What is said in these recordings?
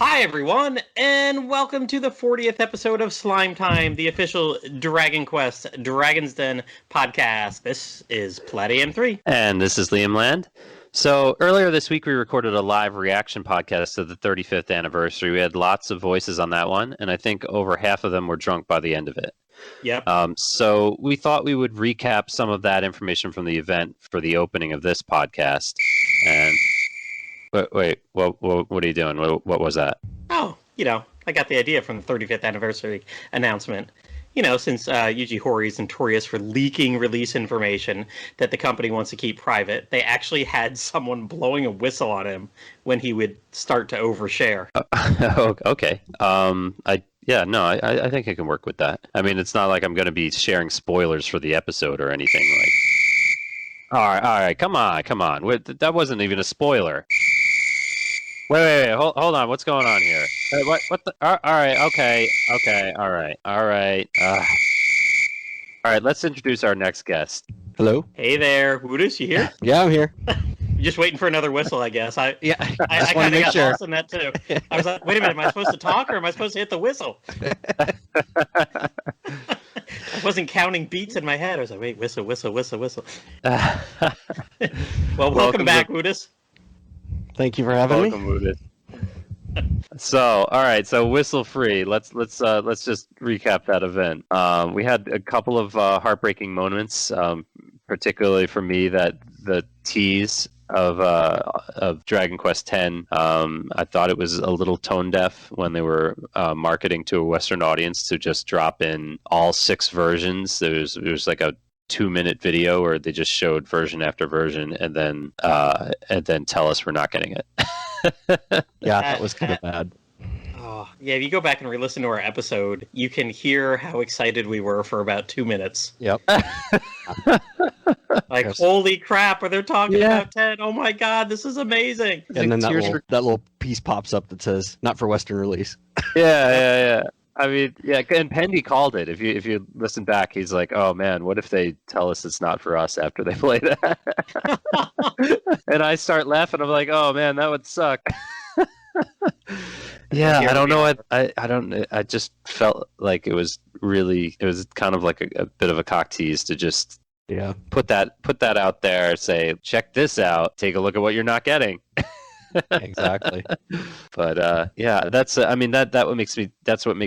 Hi, everyone, and welcome to the 40th episode of Slime Time, the official Dragon Quest Dragon's Den podcast. This is Plattym3. And this is Liamland. So earlier this week, we recorded a live reaction podcast to the 35th anniversary. We had lots of voices on that one, and I think over half of them were drunk by the end of it. Yep. So we thought we would recap some of that information from the event for the opening of this podcast. And wait, what are you doing? What was that? Oh, I got the idea from the 35th anniversary announcement. Since Yuji Horii is notorious for leaking release information that the company wants to keep private, they actually had someone blowing a whistle on him when he would start to overshare. Okay. I think I can work with that. I mean, it's not like I'm going to be sharing spoilers for the episode or anything. All right, come on. That wasn't even a spoiler. Wait, hold on. What's going on here? What the? All right, okay, all right. All right, let's introduce our next guest. Hello? Hey there, Woodus, you here? Yeah, I'm here. Just waiting for another whistle, I guess. I just kind want to of make got sure. lost in that too. I was like, wait a minute, am I supposed to talk or am I supposed to hit the whistle? I wasn't counting beats in my head. I was like, wait, whistle. Well, welcome back, Woodus. Thank you for having me. Welcome, Woodus. So, all right, so whistle free. Let's just recap that event. We had a couple of heartbreaking moments, particularly for me, that the tease of Dragon Quest X. I thought it was a little tone deaf when they were marketing to a Western audience to just drop in all 6 versions. It was like a 2-minute video where they just showed version after version and then tell us we're not getting it. Yeah, that was kind of bad. Oh, yeah, if you go back and re-listen to our episode, you can hear how excited we were for about 2 minutes. Yep. Like, Yes. Holy crap, are they talking Yeah. about 10? Oh my god, this is amazing. And then that Tears little piece pops up that says, not for Western release. Yeah. I mean, yeah, and Pendy called it. If you listen back, he's like, "Oh man, what if they tell us it's not for us after they play that?" And I start laughing. I'm like, "Oh man, that would suck." Yeah, Here I don't we know. are. I don't. I just felt like it was kind of like a bit of a cock tease to just Yeah. put that out there. Say, check this out. Take a look at what you're not getting. Exactly. But yeah, that's that's what makes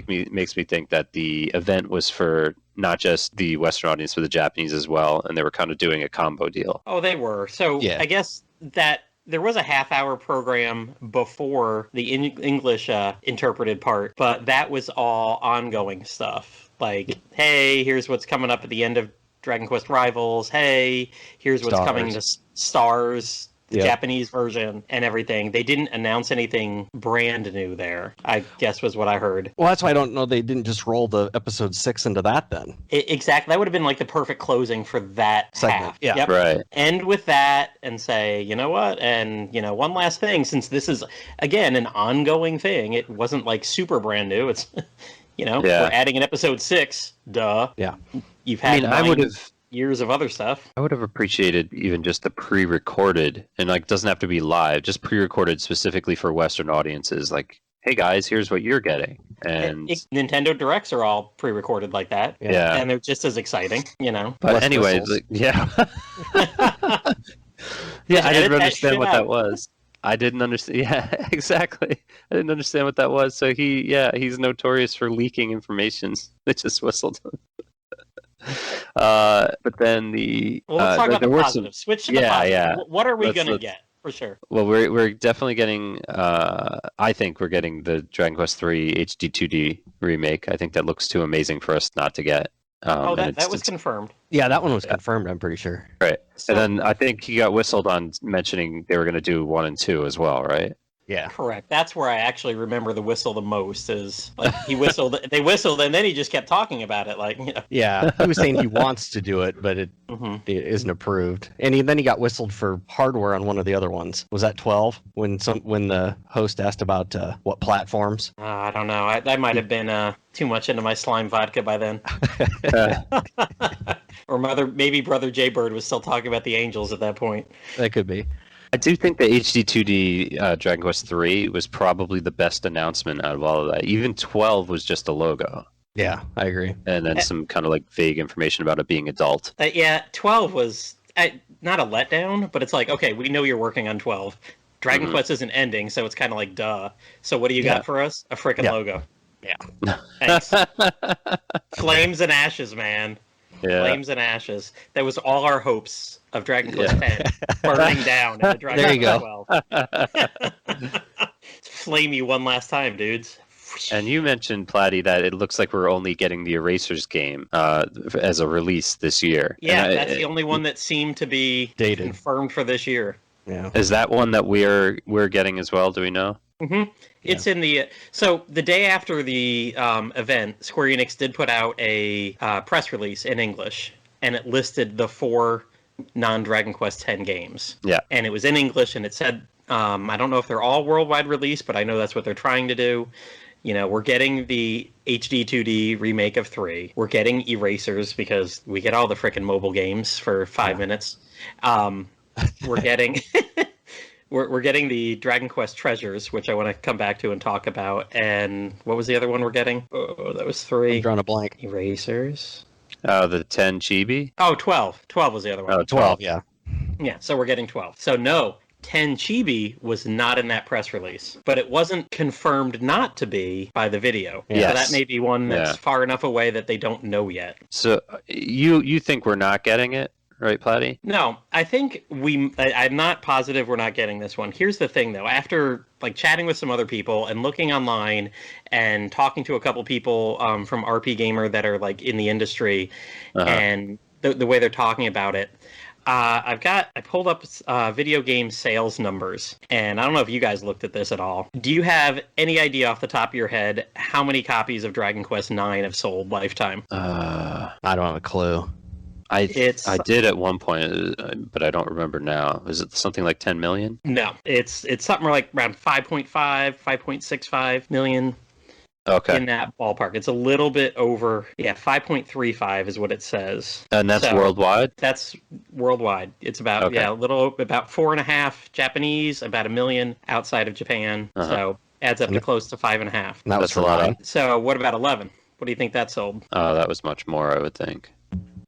me think that the event was for not just the Western audience, but the Japanese as well, and they were kind of doing a combo deal. Oh, they were. So Yeah. I guess that there was a half-hour program before the English interpreted part, but that was all ongoing stuff. Like, hey, here's what's coming up at the end of Dragon Quest Rivals. Hey, here's what's coming to Stars, the Yep. Japanese version, and everything. They didn't announce anything brand new there, I guess was what I heard. Well, that's why I don't know they didn't just roll the episode 6 into that then. Exactly. That would have been like the perfect closing for that Segment, half. yeah. Yep. Right. End with that and say, you know what? And, one last thing, since this is, again, an ongoing thing, it wasn't like super brand new. It's, we're adding an episode 6. Duh. Yeah. You've had I would have. years of other stuff. I would have appreciated even just the pre-recorded, and like doesn't have to be live, just pre-recorded specifically for Western audiences. Like, hey guys, here's what you're getting, and Nintendo Directs are all pre-recorded like that. yeah. And they're just as exciting, But Less anyway, whistles. yeah, Just I edit didn't that understand shit what out. that was. I didn't understand. Yeah, exactly. I didn't understand what that was. So he's notorious for leaking information. They just whistled. But then Well, let's talk about the there were positive. Switch to the yeah, positive. yeah. What are we Let's- going to let's- get, for sure? Well, we're definitely getting. I think we're getting the Dragon Quest III HD 2D remake. I think that looks too amazing for us not to get. And That was confirmed. Yeah, that one was confirmed, I'm pretty sure. right. So, And then I think he got whistled on mentioning they were going to do 1 and 2 as well, right? Yeah. correct. That's where I actually remember the whistle the most. Is like he whistled, they whistled, and then he just kept talking about it. Like, Yeah. He was saying he wants to do it, but it isn't approved. And then he got whistled for hardware on one of the other ones. Was that 12? When the host asked about what platforms? I don't know. I might have been too much into my slime vodka by then. Or maybe Brother Jaybird was still talking about the Angels at that point. That could be. I do think the HD2D Dragon Quest 3 was probably the best announcement out of all of that. Even 12 was just a logo. Yeah, I agree. And then some kind of like vague information about it being adult. Yeah, 12 was not a letdown, but it's like, okay, we know you're working on 12. Dragon Quest isn't ending, so it's kind of like, duh. So what do you got for us? A freaking logo. Yeah. Thanks. Flames and ashes, man. Yeah. Flames and ashes. That was all our hopes of Dragon Quest 10 burning down into Dragon Quest 12. Flame you one last time, dudes. And you mentioned, Platty, that it looks like we're only getting the Erasers game as a release this year. Yeah, that's the only one that seemed to be dated, confirmed for this year. Yeah. Is that one that we're getting as well? Do we know? Mm-hmm. It's in the so the day after the event, Square Enix did put out a press release in English, and it listed the 4 non-Dragon Quest X games. Yeah, and it was in English, and it said, I don't know if they're all worldwide release, but I know that's what they're trying to do. You know, we're getting the HD 2D remake of 3. We're getting Erasers because we get all the frickin' mobile games for 5 minutes. We're getting we're getting the Dragon Quest Treasures, which I want to come back to and talk about. And what was the other one we're getting? Oh, that was 3. I'm drawing a blank. Erasers. The 10 chibi? Oh, 12. 12 was the other one. Oh, 12, yeah. Yeah, so we're getting 12. So no, 10 chibi was not in that press release, but it wasn't confirmed not to be by the video. Yes. So that may be one that's far enough away that they don't know yet. So you think we're not getting it, right, Platty? No, I think I'm not positive we're not getting this one. Here's the thing, though. After like chatting with some other people and looking online and talking to a couple people from RP Gamer that are like in the industry, and the way they're talking about it, I pulled up video game sales numbers, and I don't know if you guys looked at this at all. Do you have any idea off the top of your head how many copies of Dragon Quest IX have sold lifetime? I don't have a clue. I did at one point, but I don't remember now. Is it something like 10 million? No, it's something like around 5.5, 5.65 million. Okay. In that ballpark. It's a little bit over, 5.35 is what it says. And that's worldwide? That's worldwide. It's about, about 4.5 Japanese, about 1 million outside of Japan. So adds up to close to 5.5. That's a lot. So what about 11? What do you think that sold? Oh, that was much more, I would think.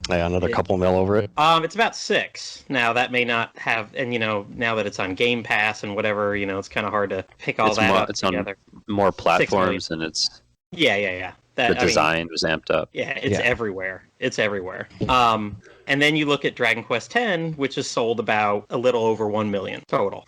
Yeah, another couple mil over it. It's about 6. Now that may not have, and now that it's on Game Pass and whatever, it's kind of hard to pick all that up together. On more platforms, and it's the design was amped up. Yeah, it's everywhere. It's everywhere. And then you look at Dragon Quest X, which has sold about a little over 1 million total.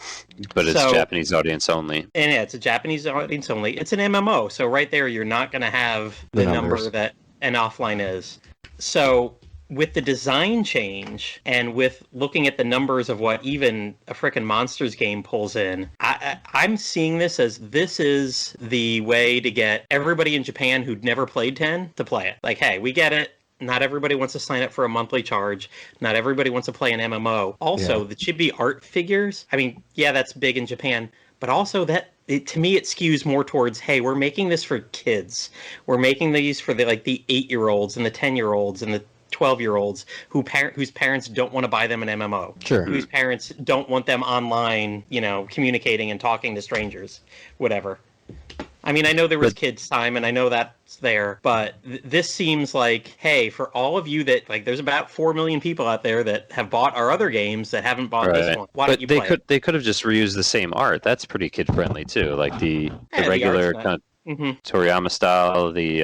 But it's Japanese audience only. And it's a Japanese audience only. It's an MMO, so right there you're not going to have the number that an offline is. So with the design change and with looking at the numbers of what even a frickin' Monsters game pulls in, I'm seeing this is the way to get everybody in Japan who'd never played 10 to play it. Like, hey, we get it. Not everybody wants to sign up for a monthly charge. Not everybody wants to play an MMO. Also, the chibi art figures, I mean, that's big in Japan, but also to me, it skews more towards, hey, we're making this for kids. We're making these for the 8-year-olds and the 10-year-olds and the 12-year-olds whose parents don't want to buy them an MMO. Sure. Whose parents don't want them online, communicating and talking to strangers, whatever. I mean, I know there was kids' time, and I know that's there, but this seems like, hey, for all of you that, there's about 4 million people out there that have bought our other games that haven't bought this one. Why don't you play it? They could have just reused the same art. That's pretty kid-friendly, too. Like the regular kind of Toriyama style, the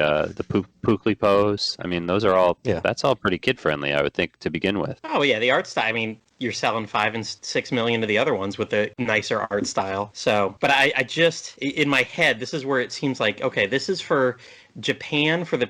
Pukli pose. I mean, those are all, that's all pretty kid-friendly, I would think, to begin with. Oh, yeah, the art style, I mean, you're selling 5 and 6 million to the other ones with the nicer art style. So, but I just, in my head, this is where it seems like, okay, this is for Japan, for the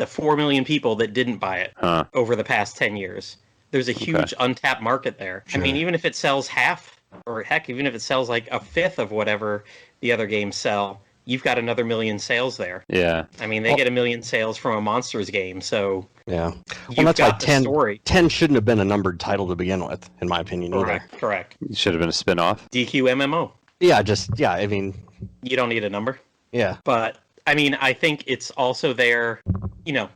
4 million people that didn't buy it over the past 10 years. There's a huge untapped market there. Sure. I mean, even if it sells half, or heck, even if it sells like a fifth of whatever the other games sell, you've got another 1 million sales there. Yeah. I mean, they get 1 million sales from a Monsters game, so... Yeah. Well, that's why 10 shouldn't have been a numbered title to begin with, in my opinion, either. Correct. It should have been a spin-off. DQ MMO. Yeah, I mean... You don't need a number. Yeah. But, I mean, I think it's also there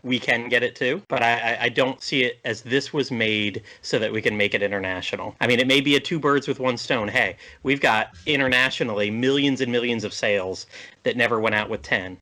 we can get it too, but I don't see it as this was made so that we can make it international. I mean, it may be a two birds with one stone. Hey, we've got internationally millions and millions of sales that never went out with 10.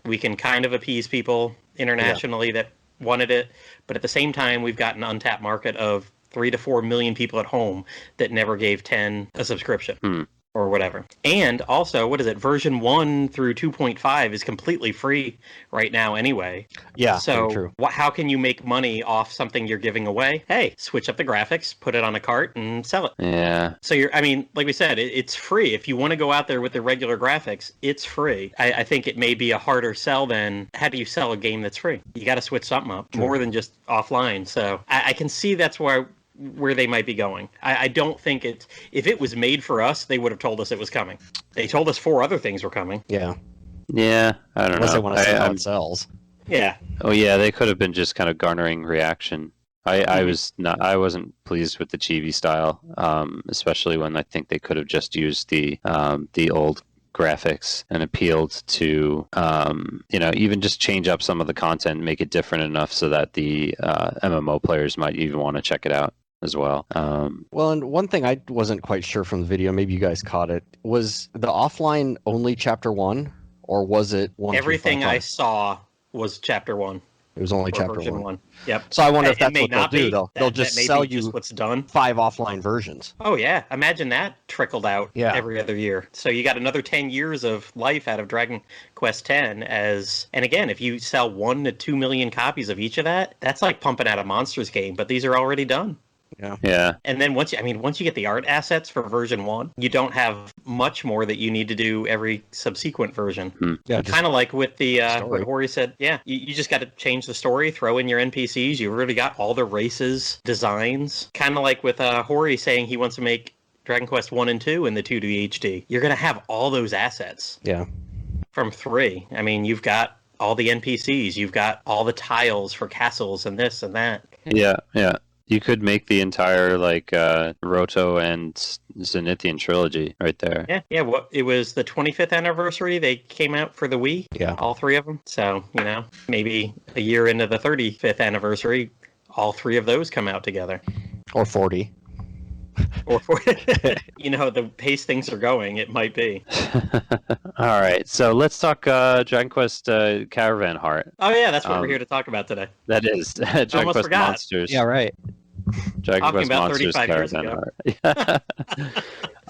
We can kind of appease people internationally that wanted it, but at the same time, we've got an untapped market of 3 to 4 million people at home that never gave 10 a subscription. Or whatever. And also, what is it? Version 1 through 2.5 is completely free right now anyway. Yeah, so true. How can you make money off something you're giving away? Hey, switch up the graphics, put it on a cart, and sell it. Yeah. So like we said, it's free. If you want to go out there with the regular graphics, it's free. I think it may be a harder sell than how do you sell a game that's free? You got to switch something up more than just offline. So I can see that's where they might be going. I don't think if it was made for us, they would have told us it was coming. They told us 4 other things were coming. Yeah. Yeah, I don't know. Unless they want to see how it sells. Yeah. Oh yeah, they could have been just kind of garnering reaction. I wasn't pleased with the chibi style, especially when I think they could have just used the old graphics and appealed to even just change up some of the content, make it different enough so that the MMO players might even want to check it out as well. Well, and one thing I wasn't quite sure from the video, maybe you guys caught it, was the offline only chapter 1, or was it 1 Everything I saw was chapter 1. It was only chapter 1. Yep. So I wonder if that's what they'll do, though. They'll just sell you just what's done. 5 offline versions. Oh, yeah. Imagine that trickled out every other year. So you got another 10 years of life out of Dragon Quest X and again, if you sell 1 to 2 million copies of each of that, that's like pumping out a Monsters game, but these are already done. Yeah. And then once you get the art assets for version 1, you don't have much more that you need to do every subsequent version. Yeah, kind of like with the what Hori said. Yeah, you just got to change the story, throw in your NPCs. You've already got all the races, designs. Kind of like with Hori saying he wants to make Dragon Quest 1 and 2 in the 2D HD. You're gonna have all those assets. Yeah. From 3, I mean, you've got all the NPCs. You've got all the tiles for castles and this and that. Yeah. You could make the entire Roto and Zenithian trilogy right there. Yeah. Well, it was the 25th anniversary. They came out for the Wii. Yeah. All 3 of them. So maybe a year into the 35th anniversary, all 3 of those come out together. Or 40. Or 40. The pace things are going, it might be. All right, so let's talk Dragon Quest Caravan Heart. Oh yeah, that's what we're here to talk about today. That is Dragon Quest forgot. Monsters. Yeah, right. Dragon Quest about Monsters 35 years Caravan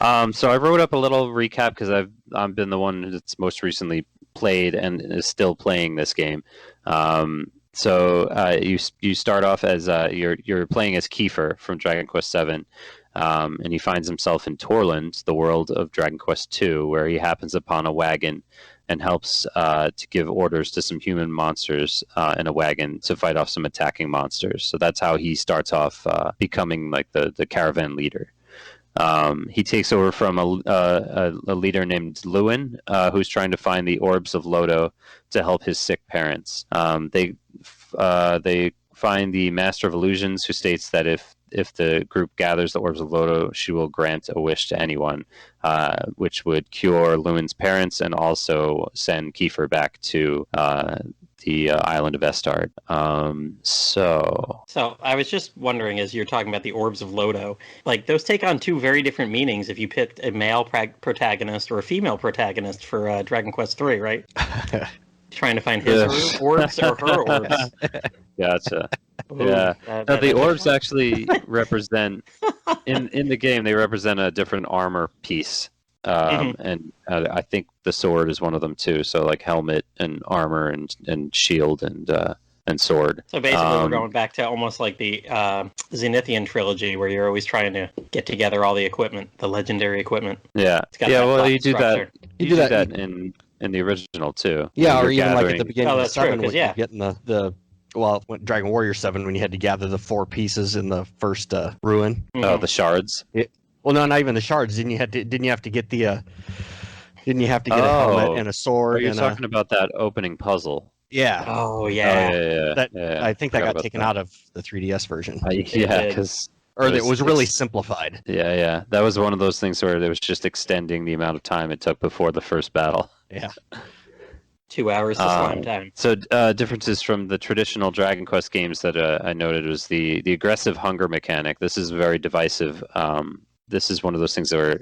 Heart. So I wrote up a little recap because I've been the one that's most recently played and is still playing this game. So you start off as you're playing as Keifer from Dragon Quest VII. And he finds himself in Torland, the world of Dragon Quest II, where he happens upon a wagon and helps to give orders to some human monsters in a wagon to fight off some attacking monsters. So that's how he starts off becoming like the caravan leader. He takes over from a leader named Lewin, who's trying to find the orbs of Lodo to help his sick parents. They find the Master of Illusions, who states that if the group gathers the orbs of Lodo, she will grant a wish to anyone, which would cure Lewin's parents and also send Keifer back to the island of Estard. So I was just wondering, as you're talking about the orbs of Lodo, like those take on 2 very different meanings if you picked a male protagonist or a female protagonist for Dragon Quest III, right? Trying to find his orbs or her orbs. Gotcha. Ooh, yeah. Now the orbs actually represent in the game. They represent a different armor piece, and I think the sword is one of them too. So like helmet and armor and shield and sword. So basically, we're going back to almost like the Zenithian trilogy, where you're always trying to get together all the equipment, the legendary equipment. Yeah. Yeah. Well, you do that. You do that in the original too. Yeah, or even like at the beginning of 7 when you're getting when Dragon Warrior 7 when you had to gather the 4 pieces in the first ruin. Oh, the shards. Well, no, not even the shards. Didn't you have to get a helmet and a sword? You're talking about that opening puzzle. Yeah. Oh yeah. I think that got taken out of the 3DS version. Because it was really simplified. Yeah. That was one of those things where it was just extending the amount of time it took before the first battle. Yeah. 2 hours to slime time. So differences from the traditional Dragon Quest games that I noted was the aggressive hunger mechanic. This is very divisive. This is one of those things where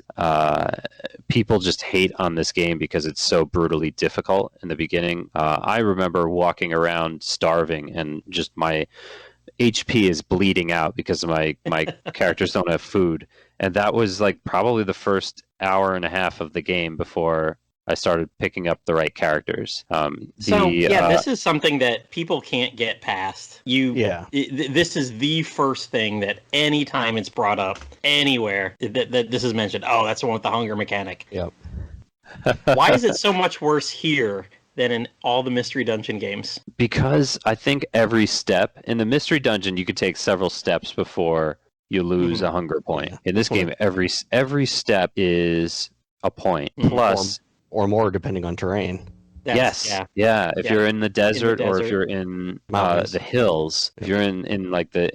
people just hate on this game because it's so brutally difficult in the beginning. I remember walking around starving and just my HP is bleeding out because my characters don't have food. And that was like probably the first hour and a half of the game before I started picking up the right characters. This is something that people can't get past. This is the first thing that anytime it's brought up anywhere that this is mentioned. Oh, that's the one with the hunger mechanic. Yep. Why is it so much worse here than in all the Mystery Dungeon games? Because I think every step in the Mystery Dungeon, you could take several steps before you lose a hunger point. Yeah. In this game, every step is a point. Plus, or more depending on terrain. If you're in the desert, or if you're in the hills, if you're in like the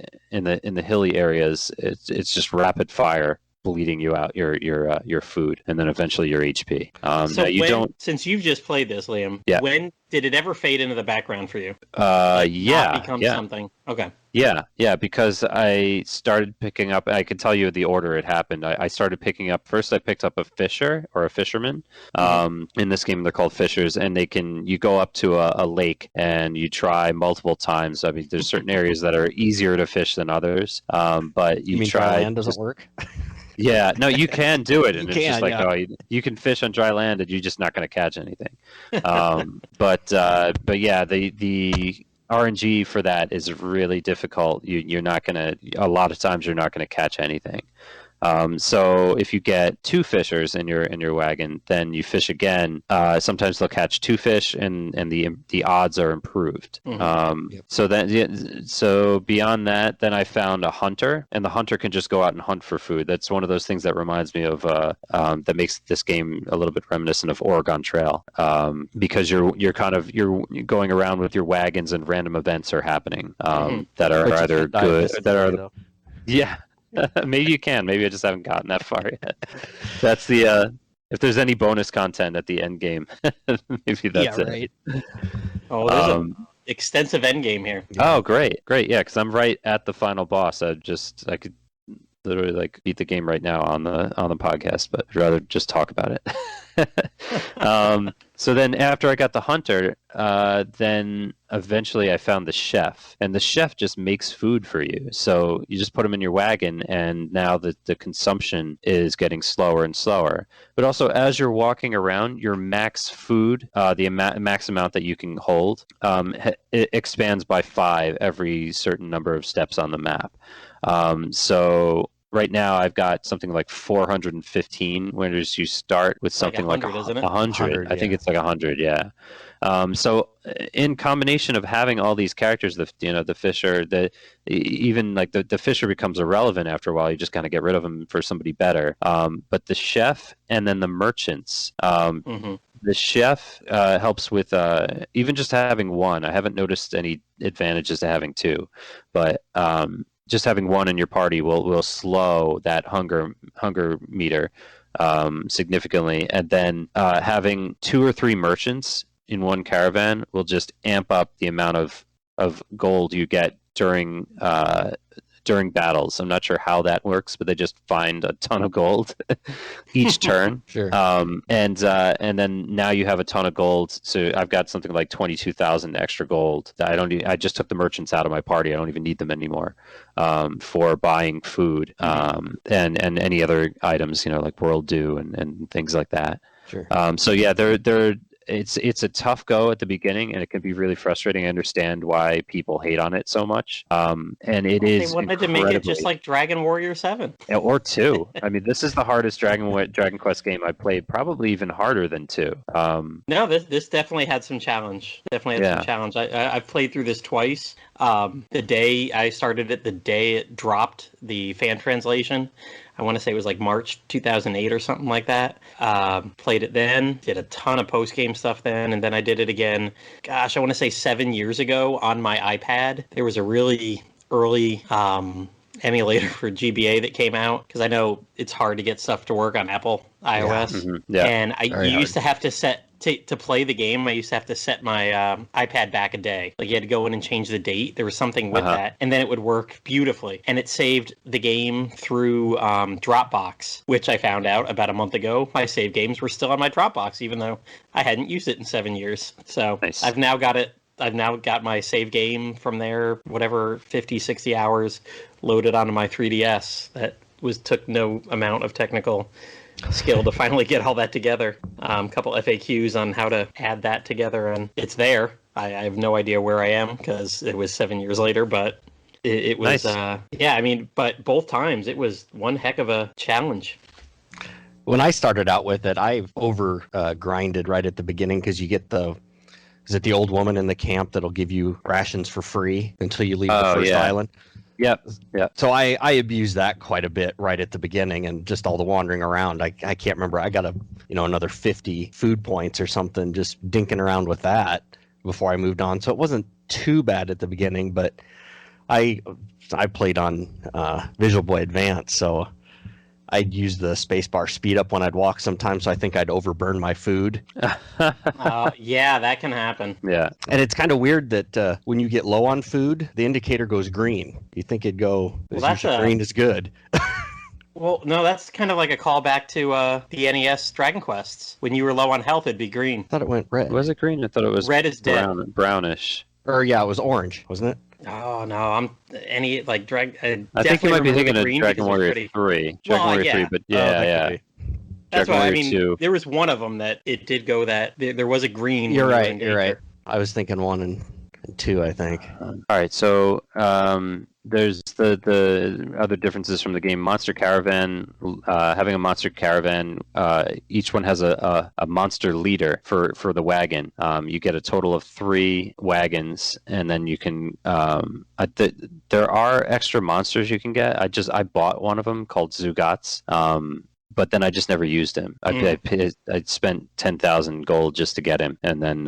hilly areas, it's just rapid fire bleeding you out your food, and then eventually your HP. Since you've just played this, Liam, when did it ever fade into the background for you? Become something. Okay. Yeah, because I started picking up. I can tell you the order it happened. I started picking up first. I picked up a fisher or a fisherman. In this game, they're called fishers, and you go up to a lake and you try multiple times. I mean, there's certain areas that are easier to fish than others. But you try. Dry land doesn't work. Yeah, no, you can do it, and it's just like, you can fish on dry land, and you're just not going to catch anything. But yeah, the RNG for that is really difficult. You're not going to. A lot of times, you're not going to catch anything. So if you get two fishers in your wagon, then you fish again. Sometimes they'll catch two fish, and the odds are improved. So beyond that, then I found a hunter, and the hunter can just go out and hunt for food. That's one of those things that reminds me of that makes this game a little bit reminiscent of Oregon Trail, because you're going around with your wagons, and random events are happening that are either good yeah. Maybe you can. Maybe I just haven't gotten that far yet. That's the if there's any bonus content at the end game, maybe that's it. Right. Oh, there's an extensive end game here. Oh, great. Yeah, because I'm right at the final boss. I could literally like beat the game right now on the podcast, but I'd rather just talk about it. So then after I got the hunter, then eventually I found the chef, and the chef just makes food for you. So you just put them in your wagon, and now the consumption is getting slower and slower. But also, as you're walking around, your max food, the max amount that you can hold, it expands by 5 every certain number of steps on the map. So right now, I've got something like 415. Whereas you start with something like 100. I think it's like 100. Yeah. So in combination of having all these characters, the fisher, even like the fisher becomes irrelevant after a while. You just kind of get rid of them for somebody better. But the chef and then the merchants. The chef helps with even just having one. I haven't noticed any advantages to having two, but just having one in your party will slow that hunger meter significantly, and then having 2 or 3 merchants in one caravan will just amp up the amount of gold you get during battles. I'm not sure how that works, but they just find a ton of gold each turn. Sure. And then now you have a ton of gold. So I've got something like 22,000 extra gold. I just took the merchants out of my party. I don't even need them anymore for buying food and any other items, like World Dew and things like that. Sure. So yeah, it's a tough go at the beginning, and it can be really frustrating. I understand why people hate on it so much. And they wanted to make it just like Dragon Warrior 7. Or 2. I mean, this is the hardest Dragon Quest game I played, probably even harder than 2. No, this definitely had some challenge. I've played through this twice. The day I started it, the day it dropped the fan translation, I want to say it was like March 2008 or something like that. Played it then, did a ton of post-game stuff then, and then I did it again, I want to say 7 years ago on my iPad. There was a really early emulator for GBA that came out, because I know it's hard to get stuff to work on Apple iOS. Yeah. And I used to have to set to play the game, I used to have to set my iPad back a day. Like you had to go in and change the date. There was something with that, and then it would work beautifully. And it saved the game through Dropbox, which I found out about a month ago. My save games were still on my Dropbox, even though I hadn't used it in 7 years. So nice. I've now got my save game from there, whatever, 50, 60 hours loaded onto my 3DS. That took no amount of technical skill to finally get all that together. A couple FAQs on how to add that together, and it's there. I have no idea where I am because it was 7 years later, but it was, nice. But both times it was one heck of a challenge. When I started out with it, I grinded right at the beginning because you get is it the old woman in the camp that'll give you rations for free until you leave the first island? Yep. So I abused that quite a bit right at the beginning, and just all the wandering around. I can't remember. I got another 50 food points or something just dinking around with that before I moved on. So it wasn't too bad at the beginning, but I played on Visual Boy Advance, so I'd use the spacebar speed up when I'd walk sometimes, so I think I'd overburn my food. Yeah, that can happen. Yeah. And it's kind of weird that when you get low on food, the indicator goes green. You think it'd go, green is good. Well, no, that's kind of like a callback to the NES Dragon Quests. When you were low on health, it'd be green. I thought it went red. Was it green? I thought it was red is dead. Brownish. Or yeah, it was orange, wasn't it? Oh no, I think you might be thinking of Dragon Warrior 3. Dragon Warrior 3, but yeah. That's why I mean. 2. There was one of them that it did go that there was a green. You're right. I was thinking 1 and 2, I think. All right, so there's the other differences from the game. Monster Caravan, having a Monster Caravan, each one has a monster leader for the wagon. You get a total of 3 wagons, and then you can there are extra monsters you can get. I bought one of them called Zugats. But then I just never used him. I spent 10,000 gold just to get him, and then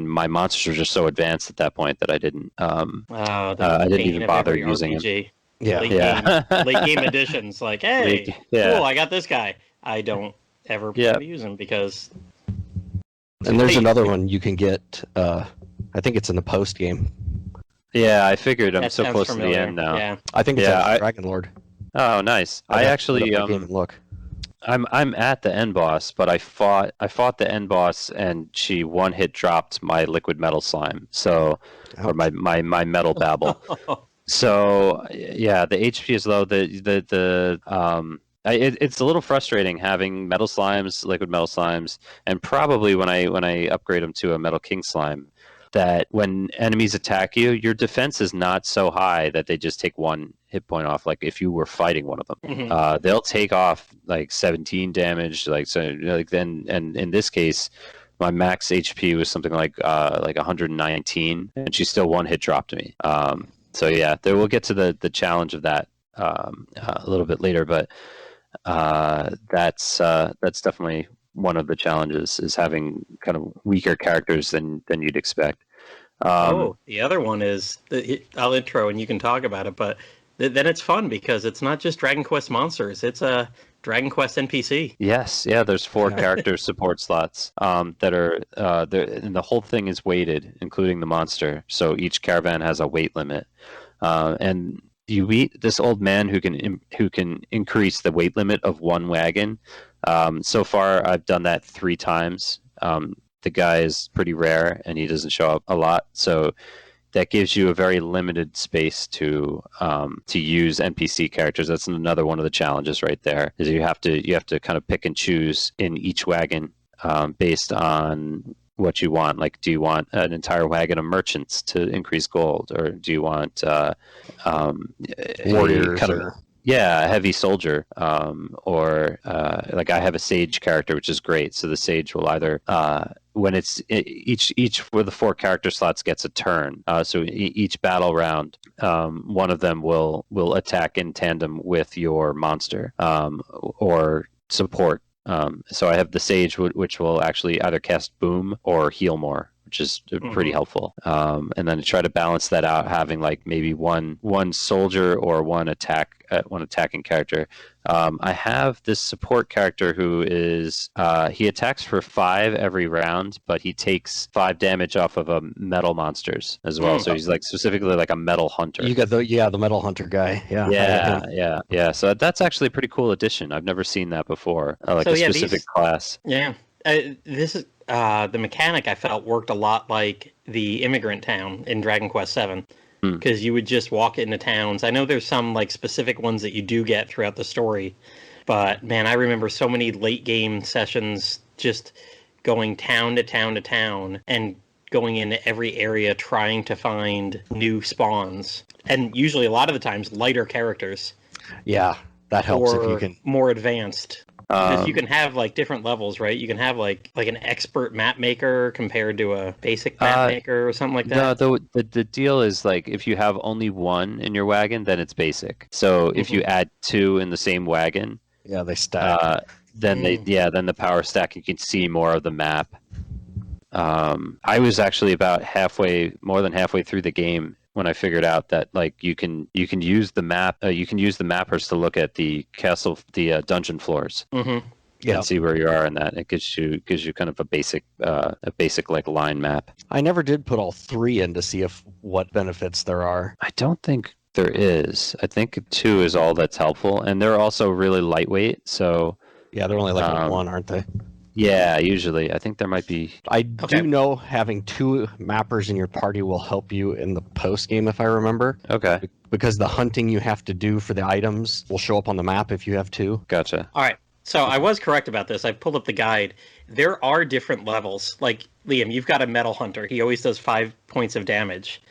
my monsters were just so advanced at that point that I didn't. I didn't even bother using him. Yeah, late game editions. Like, hey, cool, I got this guy. I don't ever use him because. And there's another one you can get. I think it's in the post game. Yeah, I figured I'm so close to the end now. Yeah. I think it's Dragon Lord. Oh, nice! I actually look. I'm at the end boss, but I fought the end boss, and she one hit dropped my liquid metal slime. So, or my metal babble. So yeah, the HP is low. It's a little frustrating having metal slimes, liquid metal slimes, and probably when I upgrade them to a metal king slime, that when enemies attack you, your defense is not so high that they just take 1 hit point off. Like if you were fighting one of them, they'll take off like 17 damage. And in this case, my max HP was something like 119, and she still 1 hit dropped me. So yeah, we'll get to the challenge of that a little bit later, but that's definitely one of the challenges, is having kind of weaker characters than you'd expect. The other one is I'll intro and you can talk about it, but then it's fun because it's not just Dragon Quest monsters; it's a Dragon Quest NPC. Yes, yeah. There's 4 character support slots that are there, and the whole thing is weighted, including the monster. So each caravan has a weight limit, and you meet this old man who can increase the weight limit of 1 wagon. So far, I've done that 3 times. The guy is pretty rare, and he doesn't show up a lot. So that gives you a very limited space to use NPC characters. That's another one of the challenges right there. Is you have to kind of pick and choose in each wagon based on what you want. Like, do you want an entire wagon of merchants to increase gold, or do you want warriors? A heavy soldier, or like I have a sage character, which is great. So the sage will either when it's each of the 4 character slots gets a turn. So each battle round, one of them will attack in tandem with your monster or support. So I have the sage, which will actually either cast boom or heal more, which is pretty helpful. And then to try to balance that out, having like maybe one soldier or one attacking character. I have this support character who is he attacks for 5 every round, but he takes 5 damage off of metal monsters as well. So he's like specifically like a metal hunter. You got the metal hunter guy. Yeah. So that's actually a pretty cool addition. I've never seen that before. Like a specific class. Yeah. This is the mechanic I felt worked a lot like the immigrant town in Dragon Quest VII. Because you would just walk into towns. I know there's some like specific ones that you do get throughout the story, but man, I remember so many late game sessions just going town to town to town and going into every area trying to find new spawns. And usually a lot of the times lighter characters. Yeah, that helps if you can. More advanced. Because you can have like different levels, right? You can have like an expert map maker compared to a basic map maker or something like that. No, the deal is like if you have only one in your wagon, then it's basic. So if you add 2 in the same wagon, they stack. Then then the power stack. You can see more of the map. I was actually about more than halfway through the game when I figured out that like you can use the map, you can use the mappers to look at the castle, the dungeon floors, and see where you are in that. It gives you kind of a basic like line map. I never did put all 3 in to see what benefits there are. I don't think there is. I think 2 is all that's helpful, and they're also really lightweight. So yeah, they're only like 1, aren't they? Yeah, usually. I think there might be... I do know having 2 mappers in your party will help you in the post-game, if I remember. Okay. Because the hunting you have to do for the items will show up on the map if you have 2. Gotcha. All right. So I was correct about this. I pulled up the guide. There are different levels. Like, Liam, you've got a metal hunter. He always does 5 points of damage.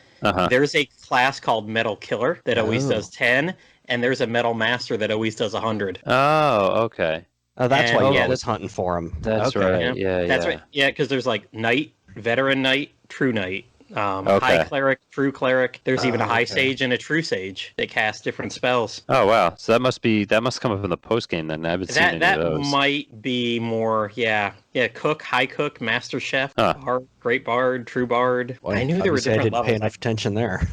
There's a class called Metal Killer that always does 10, and there's a Metal Master that always does 100. Oh, okay. Oh, that's why you was hunting for him. That's right. Yeah, that's right. Yeah, because there's like Knight, Veteran Knight, True Knight, High Cleric, True Cleric. There's even a High Sage and a True Sage that cast different spells. Oh wow! So that must come up in the post game then. I haven't seen any of those. That might be more. Yeah. Cook, High Cook, Master Chef, Bard, Great Bard, True Bard. Well, I knew there were different levels. I didn't pay enough attention there.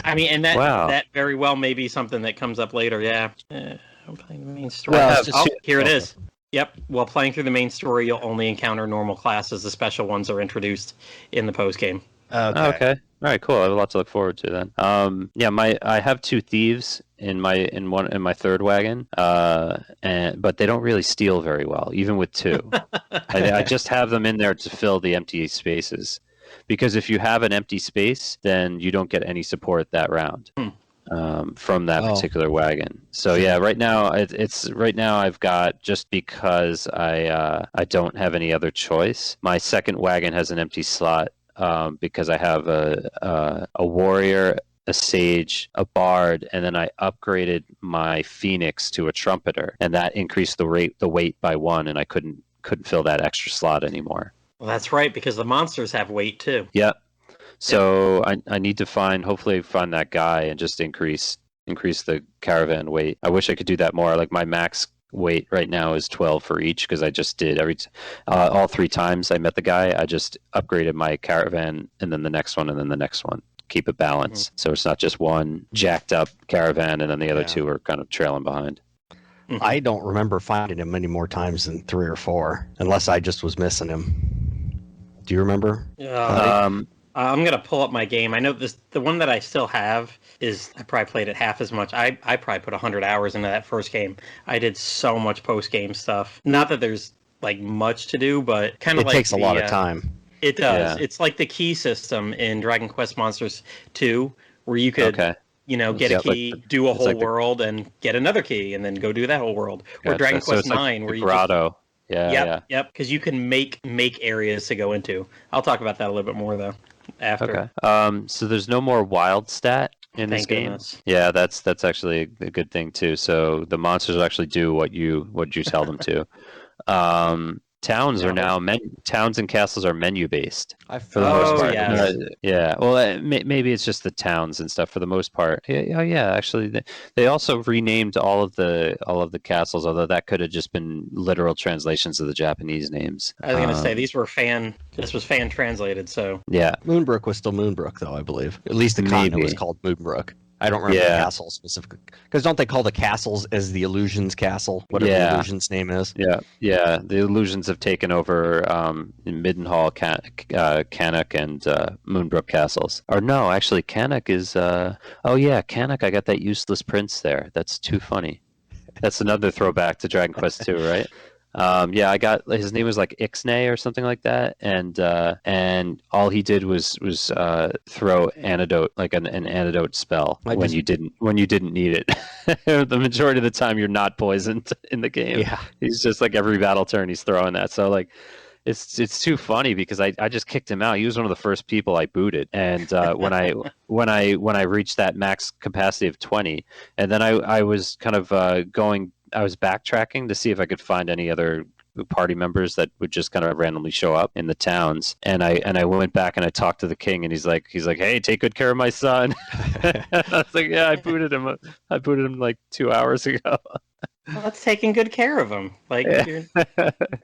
I mean, and that very well may be something that comes up later. Yeah. I'm playing the main story. Well, here it is. Yep. While playing through the main story, you'll only encounter normal classes. The special ones are introduced in the post game. Okay. All right. Cool. I have a lot to look forward to then. I have 2 thieves in my 3rd wagon, but they don't really steal very well, even with 2. I just have them in there to fill the empty spaces, because if you have an empty space, then you don't get any support that round. From that particular wagon. So yeah, right now I've got, just because I don't have any other choice, my 2nd wagon has an empty slot because I have a warrior, a sage, a bard, and then I upgraded my phoenix to a trumpeter, and that increased the weight by 1, and I couldn't fill that extra slot anymore. Well, that's right, because the monsters have weight too. Yep. So I need to hopefully find that guy and just increase the caravan weight. I wish I could do that more. Like my max weight right now is 12 for each, because I just did all 3 times I met the guy. I just upgraded my caravan, and then the next one, and then the next one. Keep it balanced, so it's not just one jacked up caravan and then the other 2 are kind of trailing behind. I don't remember finding him many more times than 3 or 4, unless I just was missing him. Do you remember? I'm going to pull up my game. I know the one that I still have is, I probably played it half as much. I probably put 100 hours into that first game. I did so much post-game stuff. Not that there's like much to do, but kind of like... It takes a lot of time. It does. Yeah. It's like the key system in Dragon Quest Monsters 2, where you could... get a key, do a whole world, and get another key, and then go do that whole world. Or Dragon Quest 9, where you grotto. Yep, because you can make areas to go into. I'll talk about that a little bit more though after. Okay. So there's no more wild stat in this game. Goodness. Yeah, that's actually a good thing too. So the monsters will actually do what you tell them to. Towns are now towns and castles are menu based for the Oh, most part. yes. Yeah. Well, maybe it's just the towns and stuff for the most part. Yeah. Oh, yeah. Actually, they also renamed all of the castles, although that could have just been literal translations of the Japanese names. I was gonna say this was fan translated, so Yeah. Moonbrook was still Moonbrook, though, I believe. At least the continent was called Moonbrook. I don't remember the castle specifically. Because don't they call the castles as the Illusions Castle? Whatever the Illusions name is. Yeah. Yeah. The Illusions have taken over in Midenhall, Cannock, and Moonbrook castles. Or no, actually, Cannock is... Cannock, I got that useless prince there. That's too funny. That's another throwback to Dragon Quest II, right? I got his name was like Ixnay or something like that, and all he did was throw antidote, like an antidote spell when you didn't need it. The majority of the time, you're not poisoned in the game. Yeah, he's just like every battle turn he's throwing that. So like, it's too funny because I just kicked him out. He was one of the first people I booted, and when I reached that max capacity of 20, and then I was kind of I was backtracking to see if I could find any other party members that would just kind of randomly show up in the towns, and I went back and I talked to the king, and he's like, hey, take good care of my son. I was like, yeah, I booted him like 2 hours ago. Well, that's taking good care of him. Like,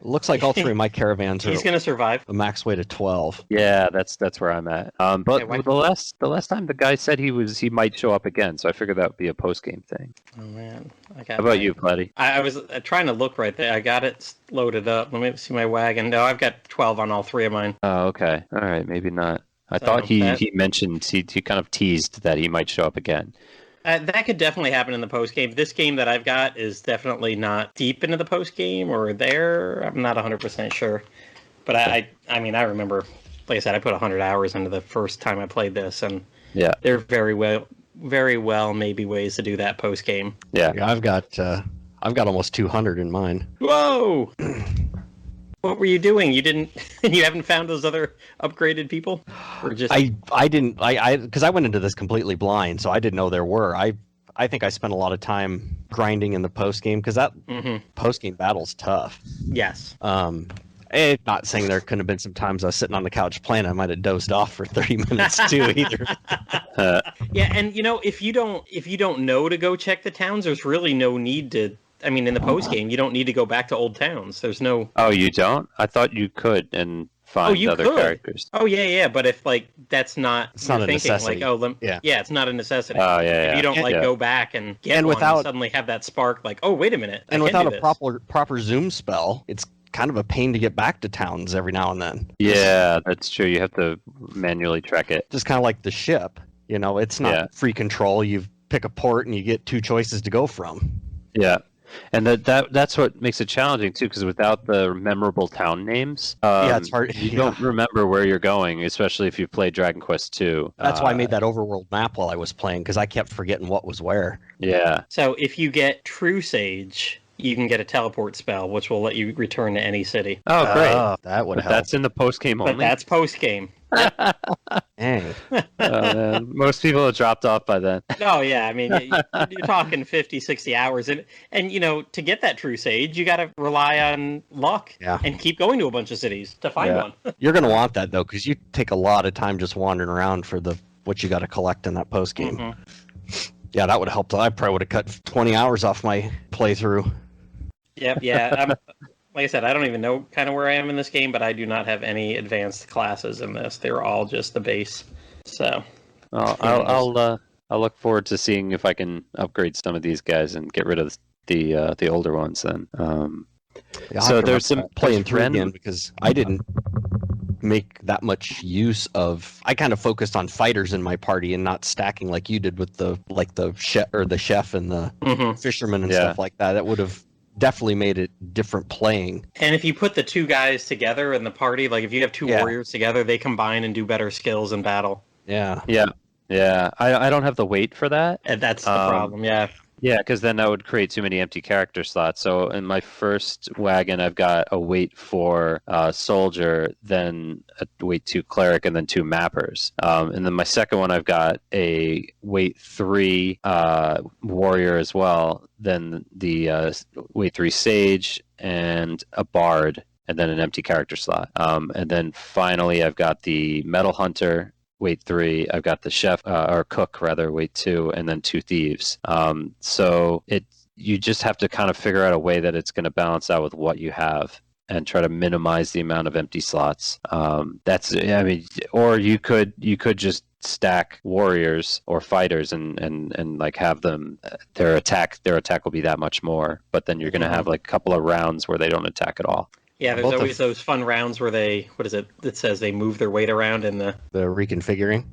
looks like all three of my caravans he's going to survive. A max weight of 12. Yeah, that's where I'm at. But Okay, the last time the guy said he might show up again, so I figured that would be a post game thing. Oh man, How about you, Platy? I was trying to look right there. I got it loaded up. Let me see my wagon. No, I've got 12 on all three of mine. Oh, okay. All right, maybe not. I thought he mentioned he kind of teased that he might show up again. That could definitely happen in the post game. This game that I've got is definitely not deep into the post game or there. I'm not 100% sure, but I remember, like I said, I put 100 hours into the first time I played this, and there are very well maybe ways to do that post game. Yeah, I've got almost 200 in mine. Whoa. What were you doing? You haven't found those other upgraded people? Or just I didn't because I went into this completely blind, so I didn't know there were. I think I spent a lot of time grinding in the post game because that post game battle's tough. Yes. Not saying there couldn't have been some times I was sitting on the couch playing, I might have dozed off for 30 minutes too either. Yeah, and if you don't know to go check the towns, there's really no need to. I mean, in the post game, you don't need to go back to old towns. There's no. Oh, you don't? I thought you could and find other characters. Oh yeah, but if that's not. It's not a thinking, necessity. It's not a necessity. Oh yeah. If you don't go back and get one and suddenly have that spark, like, oh wait a minute. And without a proper zoom spell, it's kind of a pain to get back to towns every now and then. Yeah, that's true. You have to manually track it. Just kind of like the ship. It's not free control. You pick a port and you get two choices to go from. Yeah. And that's what makes it challenging too, because without the memorable town names, it's hard. You don't remember where you're going, especially if you played Dragon Quest II. That's why I made that overworld map while I was playing, because I kept forgetting what was where. Yeah. So if you get True Sage, you can get a teleport spell, which will let you return to any city. Oh, great! That would help. That's in the post game only. But that's post game. Dang. Most people have dropped off by then. Oh yeah, I mean you're talking 50, 60 hours, and to get that True Sage, you got to rely on luck and keep going to a bunch of cities to find one. You're gonna want that though, because you take a lot of time just wandering around for what you got to collect in that post game. Mm-hmm. Yeah, that would have helped. I probably would have cut 20 hours off my playthrough. Yep. Yeah. Like I said, I don't even know kind of where I am in this game, but I do not have any advanced classes in this. They're all just the base. So, I'll look forward to seeing if I can upgrade some of these guys and get rid of the older ones. Then, so there's some playing through again because I didn't make that much use of. I kind of focused on fighters in my party and not stacking like you did with the chef and the fisherman and stuff like that. That would have definitely made it different playing. And if you put the two guys together in the party, like if you have two warriors together, they combine and do better skills in battle. Yeah. I don't have the weight for that. And that's the problem. Yeah, because then that would create too many empty character slots. So in my first wagon, I've got a weight 4 soldier, then a weight 2 cleric, and then 2 mappers. And then my second one, I've got a weight 3 warrior as well, then the weight 3 sage, and a bard. and then an empty character slot. And then finally, I've got the Metal Hunter, weight 3. I've got the chef or cook rather, weight 2, and then 2 thieves. So you just have to kind of figure out a way that it's going to balance out with what you have and try to minimize the amount of empty slots. Or you could just stack warriors or fighters and like have them their attack will be that much more, but then you're going to have like a couple of rounds where they don't attack at all. Yeah, there's always those fun rounds where it says they move their weight around in the reconfiguring.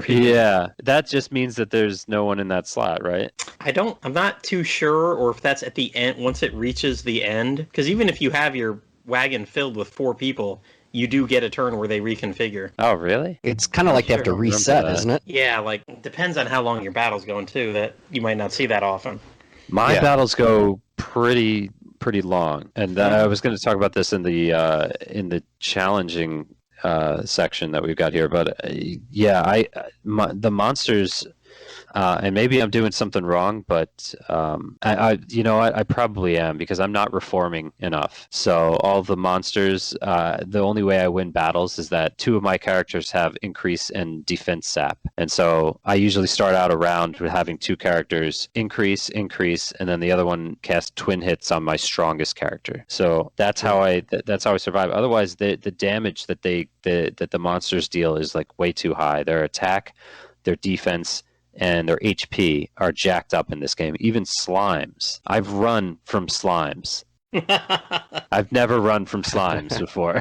Yeah, that just means that there's no one in that slot, right? I'm not too sure, or if that's at the end, once it reaches the end, because even if you have your wagon filled with 4 people, you do get a turn where they reconfigure. Oh, really? It's kind of like they have to reset, isn't it? Yeah, like, depends on how long your battle's going, too, that you might not see that often. My battles go pretty long, and I was going to talk about this in the challenging section that we've got here, but the monsters, and maybe I'm doing something wrong, but I probably am, because I'm not reforming enough. So all the monsters, the only way I win battles is that 2 of my characters have increase and defense sap, and so I usually start out a round with having 2 characters increase, and then the other one cast twin hits on my strongest character. So that's how I survive. Otherwise, the damage that the monsters deal is like way too high. Their attack, their defense, and their HP are jacked up in this game. Even slimes. I've run from slimes. I've never run from slimes before.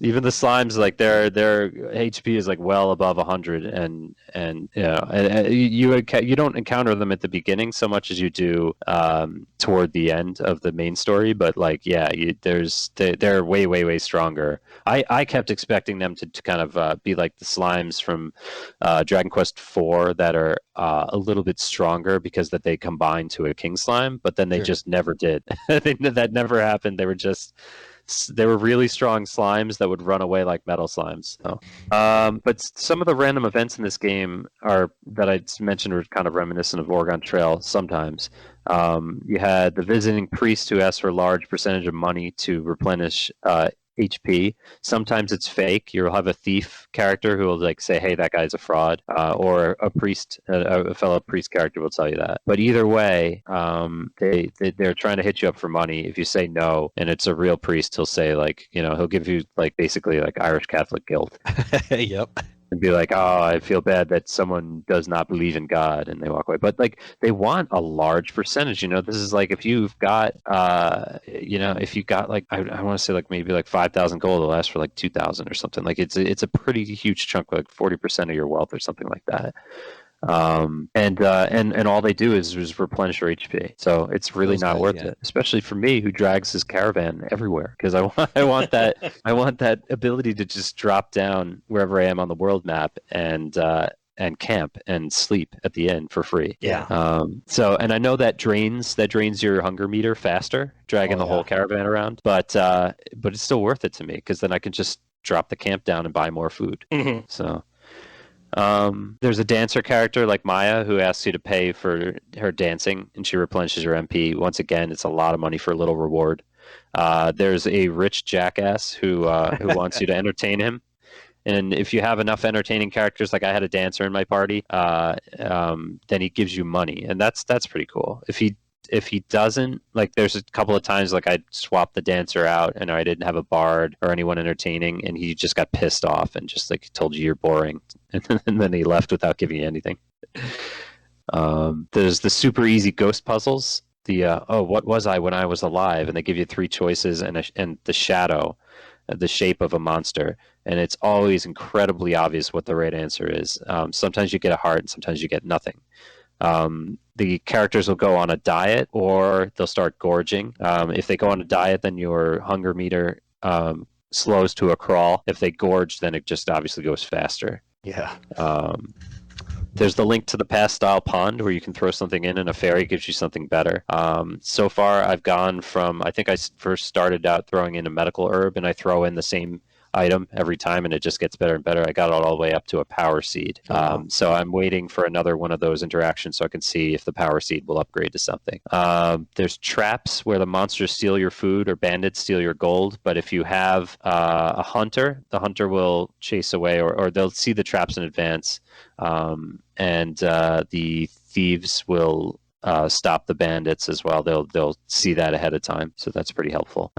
Even the slimes, like their HP is like well above 100, and you don't encounter them at the beginning so much as you do toward the end of the main story. But like, they're way stronger. I kept expecting them to kind of be like the slimes from Dragon Quest IV that are a little bit stronger because that they combine to a king slime, but then they just never did. That never happened. They were really strong slimes that would run away like metal slimes. So, but some of the random events in this game that I mentioned were kind of reminiscent of Oregon Trail sometimes. You had the visiting priest who asked for a large percentage of money to replenish HP. Sometimes it's fake. You'll have a thief character who will like say, "Hey, that guy's a fraud," or a priest, a fellow priest character will tell you that. But either way, they're trying to hit you up for money. If you say no, and it's a real priest, he'll say like, he'll give you like basically like Irish Catholic guilt. Yep. And be like, "Oh, I feel bad that someone does not believe in God," and they walk away. But like, they want a large percentage. This is like if you've got, if you got like, I want to say like maybe like 5,000 gold, it'll last for like 2,000 or something. Like it's a pretty huge chunk, like 40% of your wealth or something like that. And all they do is replenish your HP. So it's really not worth it, especially for me who drags his caravan everywhere, because I want that ability to just drop down wherever I am on the world map and camp and sleep at the end for free. Yeah. So, and I know that drains your hunger meter faster, dragging the whole caravan around, but it's still worth it to me, because then I can just drop the camp down and buy more food. Mm-hmm. So. There's a dancer character like Maya who asks you to pay for her dancing, and she replenishes your MP. Once again, it's a lot of money for a little reward. There's a rich jackass who wants you to entertain him, and if you have enough entertaining characters, like I had a dancer in my party, then he gives you money, and that's pretty cool. If he doesn't, like, there's a couple of times like I swapped the dancer out and I didn't have a bard or anyone entertaining, and he just got pissed off and just like told you you're boring, and then he left without giving you anything. There's the super easy ghost puzzles. What was I when I was alive? And they give you 3 choices and the shadow, the shape of a monster, and it's always incredibly obvious what the right answer is. Sometimes you get a heart, and sometimes you get nothing. The characters will go on a diet, or they'll start gorging. If they go on a diet, then your hunger meter slows to a crawl. If they gorge, then it just obviously goes faster. Yeah. There's the link to the past style pond where you can throw something in and a fairy gives you something better. So far, I've gone from, I think I first started out throwing in a medical herb, and I throw in the same item every time, and it just gets better and better. I got it all the way up to a power seed. So I'm waiting for another one of those interactions so I can see if the power seed will upgrade to something. There's traps where the monsters steal your food or bandits steal your gold, but if you have a hunter, the hunter will chase away, or they'll see the traps in advance, and the thieves will stop the bandits as well. They'll see that ahead of time, so that's pretty helpful.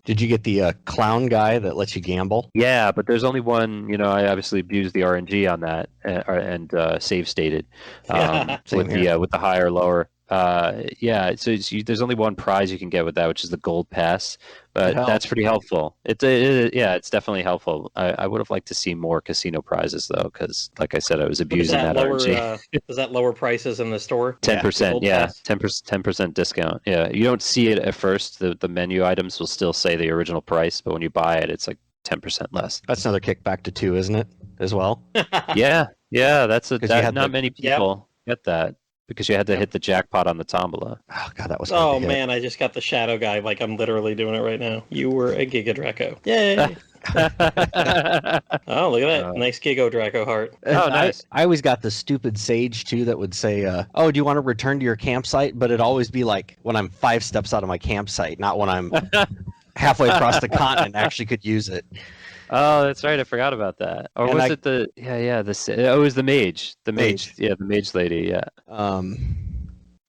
Did you get the clown guy that lets you gamble? Yeah, but there's only one. I obviously abused the RNG on that and save stated with the higher or lower. So there's only one prize you can get with that, which is the gold pass, but that's pretty helpful. It's definitely helpful. I would have liked to see more casino prizes though, because like I said, I was abusing that RNG. Does that lower prices in the store? 10%, 10% discount. Yeah, you don't see it at first. The menu items will still say the original price, but when you buy it, it's like 10% less. That's another kickback to 2, isn't it? As well. Yeah. Not many people get that. Because you had to hit the jackpot on the tombola. Oh god, that was. Oh man, I just got the shadow guy. Like I'm literally doing it right now. You were a Giga Draco. Yay! Oh, look at that nice Giga Draco heart. Oh, nice. I always got the stupid sage too that would say, "Oh, do you want to return to your campsite?" But it'd always be like when I'm 5 steps out of my campsite, not when I'm halfway across the continent. And actually, could use it. Oh, that's right. I forgot about that. Or was it the? It was the mage. The mage. Yeah, the mage lady. Yeah.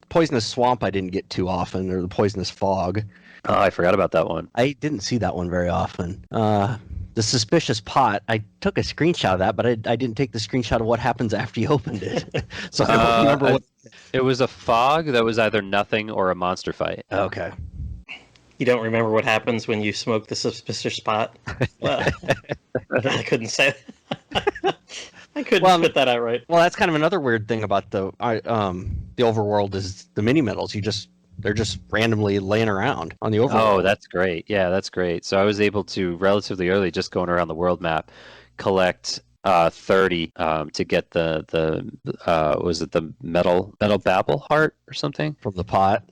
Poisonous swamp. I didn't get too often, or the poisonous fog. Oh, I forgot about that one. I didn't see that one very often. The suspicious pot. I took a screenshot of that, but I didn't take the screenshot of what happens after you opened it. So I don't remember what. It was a fog that was either nothing or a monster fight. Okay. You don't remember what happens when you smoke the suspicious pot? Well, I couldn't say that. I couldn't spit that out right. Well, that's kind of another weird thing about the overworld is the mini medals. They're just randomly laying around on the overworld. Oh, that's great. Yeah, that's great. So I was able to relatively early, just going around the world map, collect 30 to get the was it the metal babble heart or something from the pot.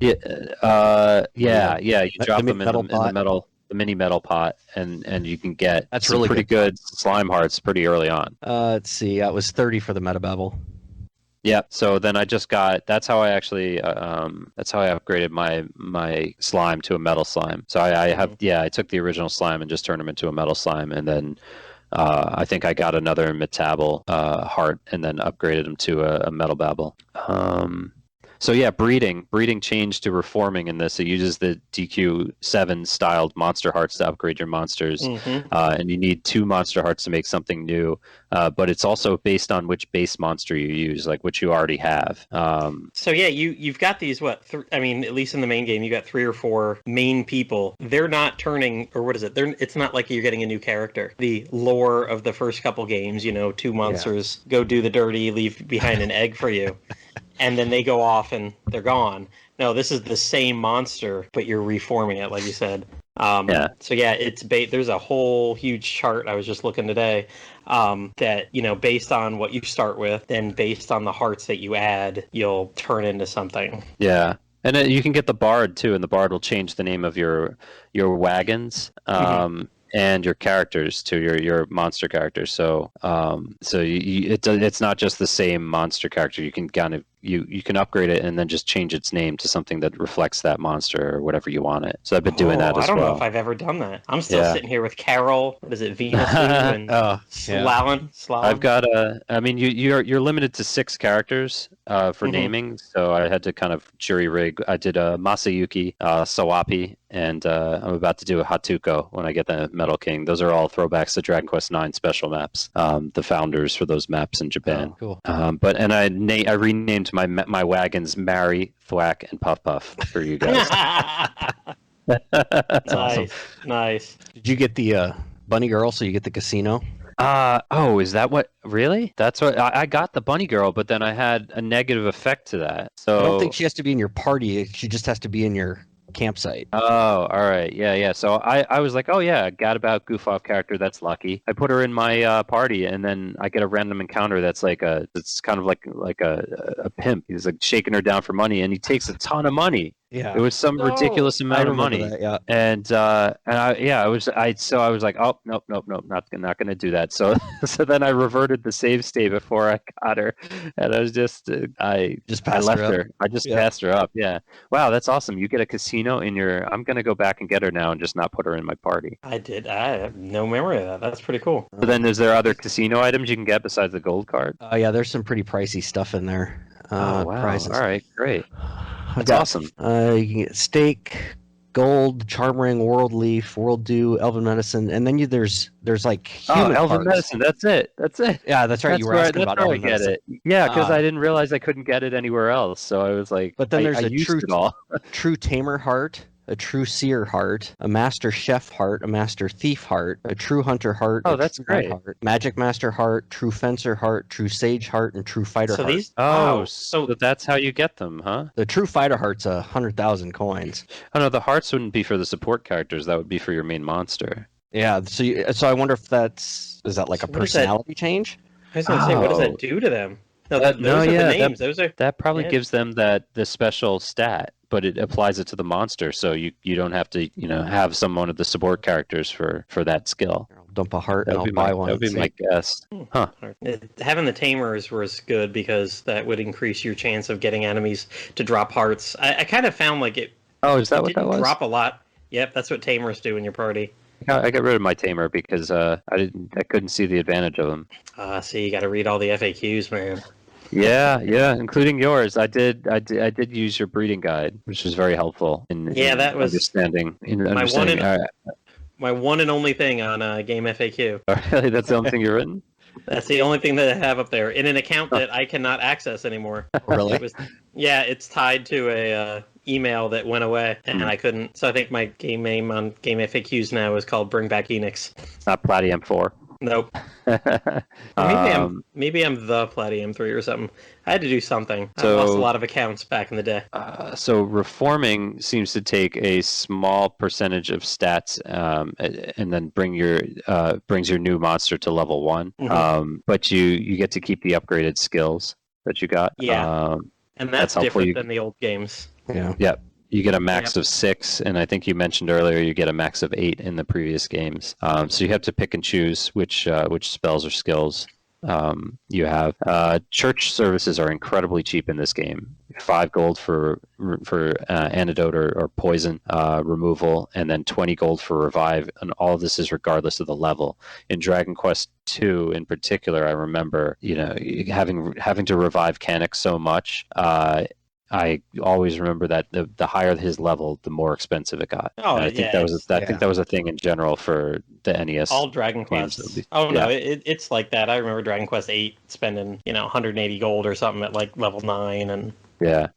You drop them in the mini metal pot, and you can get that's really pretty good slime hearts pretty early on. Let's see, it was 30 for the meta babble. Yeah, so then I just got. That's how I actually. That's how I upgraded my slime to a metal slime. So I took the original slime and just turned him into a metal slime, and then. I think I got another Metabel heart and then upgraded him to a Metal Babel. So yeah, breeding changed to reforming in this. It uses the DQ7 styled monster hearts to upgrade your monsters, and you need 2 monster hearts to make something new. But it's also based on which base monster you use, like which you already have. So yeah, you've got these at least in the main game, you got 3 or 4 main people. They're not turning, or what is it? It's not like you're getting a new character. The lore of the first couple games, 2 monsters go do the dirty, leave behind an egg for you. And then they go off and they're gone. No, this is the same monster, but you're reforming it, like you said. So yeah, there's a whole huge chart I was just looking today that, based on what you start with, then based on the hearts that you add, you'll turn into something. Yeah. And then you can get the Bard, too, and the Bard will change the name of your wagons. And your characters to your monster characters. So it's not just the same monster character. You can kind of you can upgrade it and then just change its name to something that reflects that monster or whatever you want it. So I've been doing that as well. I don't know if I've ever done that. I'm still sitting here with Carol. What is it, Venus and Slalom? I've got you're limited to 6 characters for naming. So I had to kind of jury rig. I did a Masayuki, Sawapi, and I'm about to do a Hatuko when I get the Metal King. Those are all throwbacks to Dragon Quest IX special maps. The founders for those maps in Japan. Cool. I renamed my wagons Mary, Thwack, and Puff Puff for you guys. That's awesome. Nice. Did you get the bunny girl? So you get the casino. Is that what? Really? That's what I got the bunny girl, but then I had a negative effect to that. So I don't think she has to be in your party. She just has to be in your campsite. Oh, all right. Yeah. So I was like, oh yeah, Gadabout goof off character. That's lucky. I put her in my party, and then I get a random encounter that's it's kind of like a pimp. He's like shaking her down for money, and he takes a ton of money. Yeah. It was some ridiculous I amount of remember money. that, yeah. And I was like, oh, nope, not gonna do that. So so then I reverted the save state before I got her, and I was I passed left her up. her. I just Yeah. passed her up. Yeah. Wow, that's awesome. You get a casino in your. I'm gonna go back and get her now and just not put her in my party. I did. I have no memory of that. That's pretty cool. So then, is there other casino items you can get besides the gold card? Yeah, there's some pretty pricey stuff in there. Oh wow! Prizes. All right, great. That's got, awesome. You can get steak, gold, charm ring, world leaf, world dew, elven medicine, and then there's like human elven parts. medicine. That's it. Yeah, that's right. You were asking about elven medicine. Yeah, because I didn't realize I couldn't get it anywhere else. So I was like, but then there's a true tamer heart, a true seer heart, a master chef heart, a master thief heart, a true hunter heart. Oh, that's great. Heart, magic master heart, true fencer heart, true sage heart, and true fighter heart. So that's how you get them, huh? The true fighter heart's 100,000 coins. Oh no, the hearts wouldn't be for the support characters. That would be for your main monster. Yeah. So I wonder if is that like a personality change? I was gonna say, what does that do to them? No, those are the names. That probably gives them the special stat, but it applies it to the monster, so you don't have to have some one of the support characters for that skill. I'll dump a heart and I'll buy one. That would be my guess. Huh. Having the tamers was good because that would increase your chance of getting enemies to drop hearts. I kind of found like it. Oh, is that what that was? Drop a lot. Yep, that's what tamers do in your party. I got rid of my tamer because I couldn't see the advantage of them. See, you got to read all the FAQs, man. Yeah, including yours. I did use your breeding guide, which was very helpful that was understanding. My one and only thing on Game FAQ. Oh, really? That's the only thing you've written? That's the only thing that I have up there in an account that I cannot access anymore. Really? It's tied to a email that went away, and I couldn't. So I think my game name on Game FAQs now is called Bring Back Enix. It's not Plattym3. Nope. Maybe I'm the Plattym3 or something. I had to do something. I lost a lot of accounts back in the day. So reforming seems to take a small percentage of stats, and then brings your new monster to level 1. Mm-hmm. But you get to keep the upgraded skills that you got. Yeah. And that's different than the old games. Yeah. Yep. You get a max of 6, and I think you mentioned earlier you get a max of 8 in the previous games. So you have to pick and choose which spells or skills you have. Church services are incredibly cheap in this game. 5 gold for antidote or poison removal, and then 20 gold for revive, and all of this is regardless of the level. In Dragon Quest II, in particular, I remember having to revive Canik so much. I always remember that the higher his level, the more expensive it got. Oh, I think that was a thing in general for the NES. All Dragon Quests. No, it's like that. I remember Dragon Quest 8 spending 180 gold or something at like level 9 and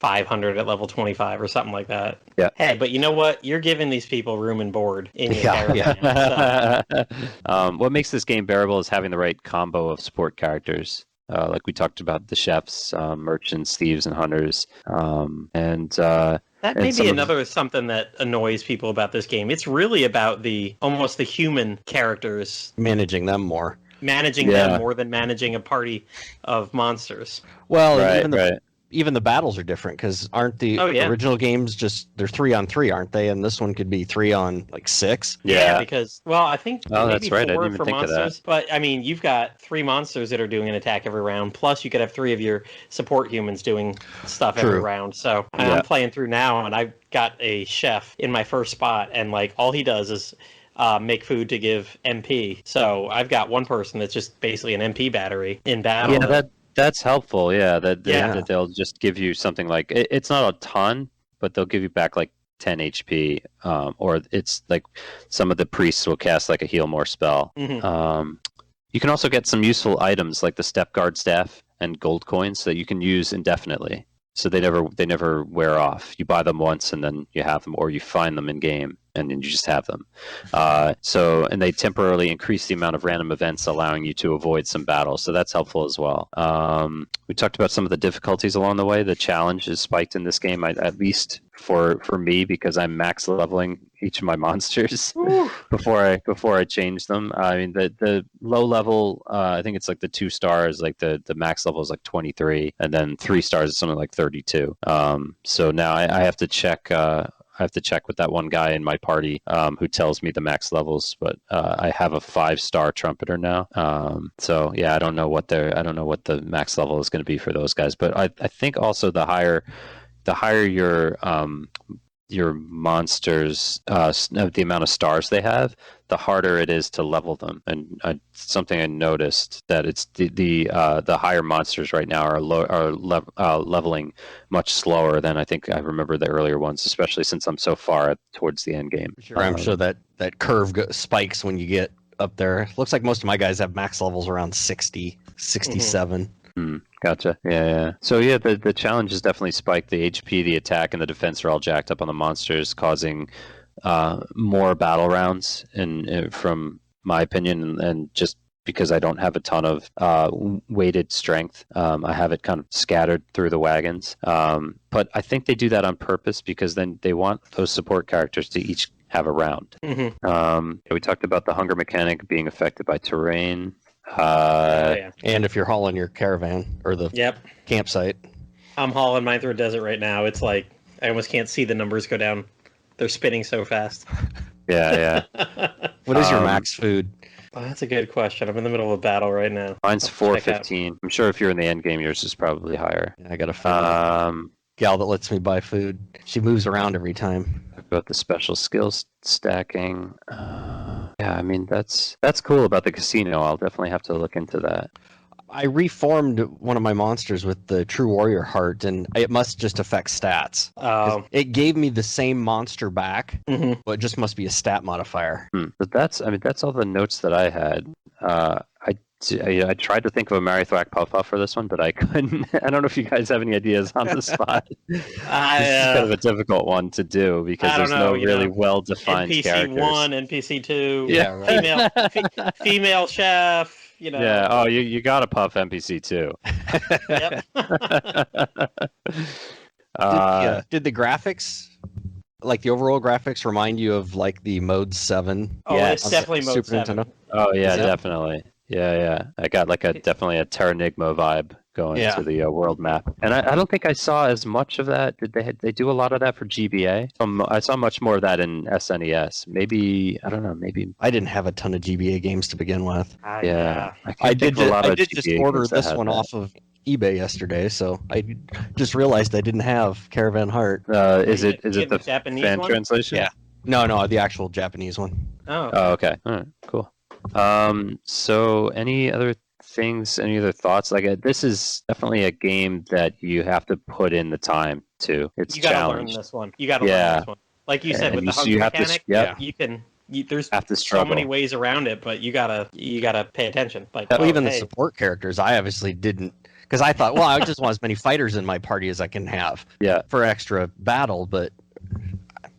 500 at level 25 or something like that. Yeah. Hey, but you know what? You're giving these people room and board in your caravan. So. What makes this game bearable is having the right combo of support characters. Like we talked about, the chefs, merchants, thieves, and hunters. That may be another something that annoys people about this game. It's really about almost the human characters. Managing them more. Managing them more than managing a party of monsters. Well, even the battles are different because aren't the original games they're 3-on-3, aren't they? And this one could be 3-on-6. Yeah, because I think that's right. I didn't even for think monsters. of that. But I mean, you've got 3 monsters that are doing an attack every round. Plus, you could have 3 of your support humans doing stuff every round. So I'm playing through now, and I've got a chef in my first spot, and like all he does is make food to give MP. So I've got one person that's just basically an MP battery in battle. Yeah, that's helpful, that they'll just give you something like, it's not a ton, but they'll give you back like 10 HP, or it's like some of the priests will cast like a heal more spell. Mm-hmm. You can also get some useful items like the step guard staff and gold coins that you can use indefinitely. So they never wear off. You buy them once and then you have them, or you find them in game. and then you just have them. And they temporarily increase the amount of random events, allowing you to avoid some battles. So that's helpful as well. We talked about some of the difficulties along the way. The challenge is spiked in this game, at least for me, because I'm max leveling each of my monsters before I change them. I mean, the low level, I think it's like the 2 stars, like the max level is like 23, and then 3 stars is something like 32. So now I have to check. I have to check with that one guy in my party who tells me the max levels, but I have a 5-star trumpeter now. So yeah, I don't know what the max level is going to be for those guys, but I think also the higher your monsters, the amount of stars they have, the harder it is to level them. And something I noticed that it's the higher monsters right now are leveling much slower than I think I remember the earlier ones, especially since I'm so far towards the end game. Sure, I'm sure that curve spikes when you get up there. Looks like most of my guys have max levels around 60, 67. Gotcha. Yeah. So yeah, the challenge is definitely spiked. The HP, the attack, and the defense are all jacked up on the monsters, causing more battle rounds. From my opinion, and just because I don't have a ton of weighted strength, I have it kind of scattered through the wagons. But I think they do that on purpose because then they want those support characters to each have a round. We talked about the hunger mechanic being affected by terrain. And if you're hauling your caravan or the campsite. I'm hauling mine through a desert right now. It's like I almost can't see the numbers go down. They're spinning so fast. Yeah. What is your max food? Oh, that's a good question. I'm in the middle of a battle right now. Mine's 415. I'm sure if you're in the end game, yours is probably higher. I got a gal that lets me buy food. She moves around every time. About the special skills stacking. Yeah, I mean that's cool about the casino. I'll definitely have to look into that. I reformed one of my monsters with the True Warrior Heart, and it must just affect stats. It gave me the same monster back, but it just must be a stat modifier. But that's all the notes that I had. I tried to think of a Marithwack Puff-Puff for this one, but I couldn't. I don't know if you guys have any ideas on the spot. This is kind of a difficult one to do because there's no really well-defined NPC characters. NPC 1, NPC 2, right. female chef, Yeah, oh, you got a Puff NPC 2. Yep. Did the graphics, like the overall graphics, remind you of like the Mode 7? Oh, it's definitely Mode 7. Nintendo? Oh, yeah, definitely. Yeah. I got definitely a Terranigma vibe going to the world map. And I don't think I saw as much of that. Did they do a lot of that for GBA? I saw much more of that in SNES. Maybe, I don't know, maybe... I didn't have a ton of GBA games to begin with. I did just order this one off of eBay yesterday, so I just realized I didn't have Caravan Heart. Is it the Japanese fan one? translation? Yeah. No, the actual Japanese one. Oh, okay. All right, cool. So any other thoughts? This is definitely a game that you have to put in the time to. It's you gotta challenge. learn this one. You gotta learn this one. Like you said, with the hunger mechanic, there's so many ways around it, but you gotta pay attention. Like even the support characters, I obviously didn't, because I thought, well, I just want as many fighters in my party as I can have for extra battle, but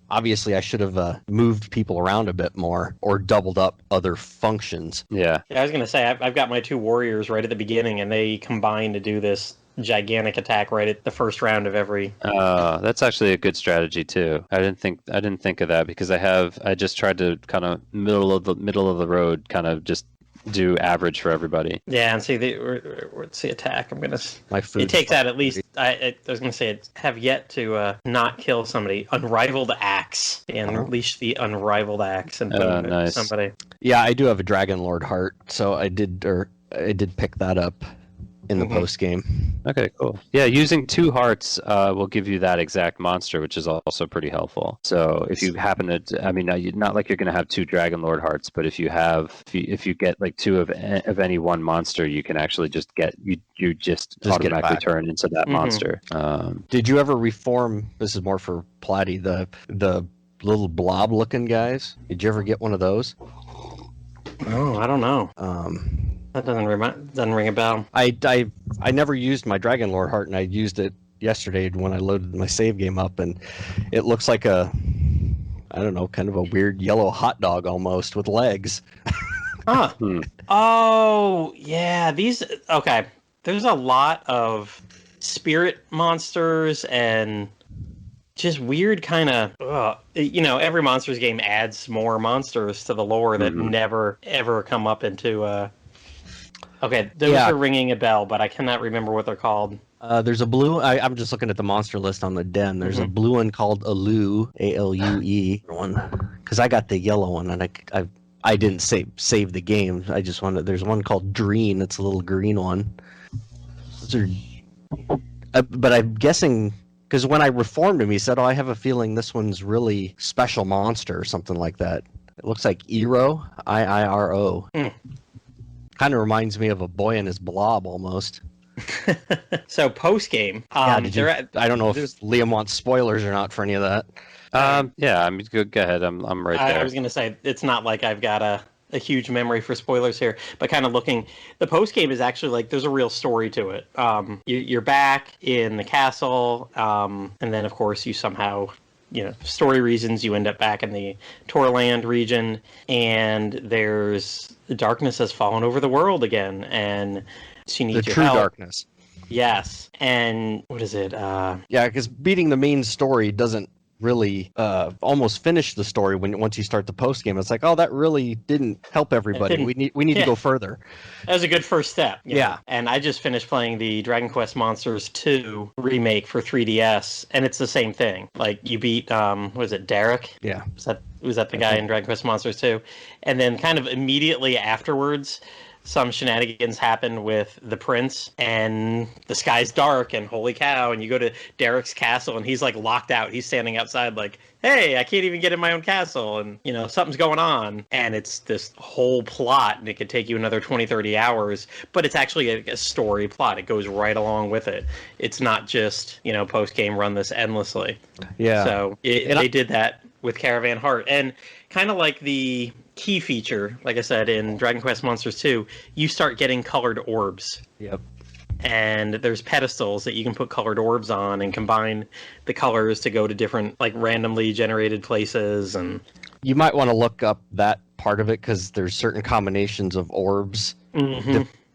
obviously I should have moved people around a bit more or doubled up other functions. Yeah, I was gonna say I've got my 2 warriors right at the beginning, and they combine to do this gigantic attack right at the first round of every. That's actually a good strategy too. I didn't think of that because I just tried to kind of middle of the road, kind of just do average for everybody. Yeah, and see what's the attack? It takes out at least. I was gonna say have yet to not kill somebody. Unrivaled axe and unleash the unrivaled axe and put nice. somebody. Yeah, I do have a Dragon Lord Heart, so I did pick that up in the post game. Okay, cool. Yeah, using 2 hearts will give you that exact monster, which is also pretty helpful. So if you happen to, I mean, not like you're going to have 2 Dragon Lord hearts, but if you get like 2 of any one monster, you can actually just get you just automatically turn into that monster. Did you ever reform? This is more for Platy, the little blob looking guys. Did you ever get one of those? Oh, I don't know. That doesn't ring a bell. I never used my Dragon Lord Heart, and I used it yesterday when I loaded my save game up, and it looks like a I don't know, kind of a weird yellow hot dog almost with legs. Huh. Oh, yeah. Okay. There's a lot of spirit monsters and just weird kind of, every Monsters game adds more monsters to the lore that never, ever come up into, okay, those are ringing a bell, but I cannot remember what they're called. There's a blue, I'm just looking at the monster list on the den. There's a blue one called Alue, Alue one, because I got the yellow one, and I didn't save the game. I just wanted. There's one called Dreen. It's a little green one. Those are, but I'm guessing because when I reformed him, he said, "Oh, I have a feeling this one's really special monster or something like that." It looks like Iro, Iiro. Kind of reminds me of a boy and his blob almost. So post game, I don't know if Liam wants spoilers or not for any of that. Yeah, I mean, go ahead. I'm right there. I was going to say, it's not like I've got a huge memory for spoilers here, but kind of looking, the post game is actually like, there's a real story to it. You're back in the castle, and then of course you somehow, story reasons, you end up back in the Torland region, and the darkness has fallen over the world again, and she needs your help. The true darkness. Yes, and what is it? Yeah, because beating the main story doesn't really almost finish the story once you start the post game. It's like, oh, that really didn't help everybody. We need to go further. That was a good first step. Yeah. And I just finished playing the Dragon Quest Monsters 2 remake for 3DS, and it's the same thing. Like you beat was it Derek? Yeah. Was that the guy in Dragon Quest Monsters 2? And then kind of immediately afterwards, some shenanigans happen with the prince, and the sky's dark, and holy cow, and you go to Derek's castle, and he's like locked out. He's standing outside like, hey, I can't even get in my own castle, and something's going on. And it's this whole plot, and it could take you another 20, 30 hours, but it's actually a story plot. It goes right along with it. It's not just, post-game run this endlessly. Yeah. So they did that with Caravan Heart. And kind of like the key feature, like I said, in Dragon Quest Monsters 2, you start getting colored orbs. Yep. And there's pedestals that you can put colored orbs on and combine the colors to go to different, like, randomly generated places. And you might want to look up that part of it, because there's certain combinations of orbs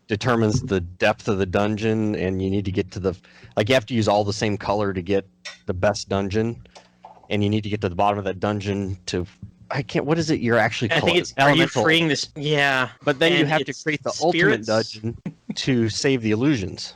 determines the depth of the dungeon, and you need to get to you have to use all the same color to get the best dungeon, and you need to get to the bottom of that dungeon to... what is it you're actually calling? I think it's, are you freeing this? Yeah. But then you have to create the ultimate dungeon to save the illusions.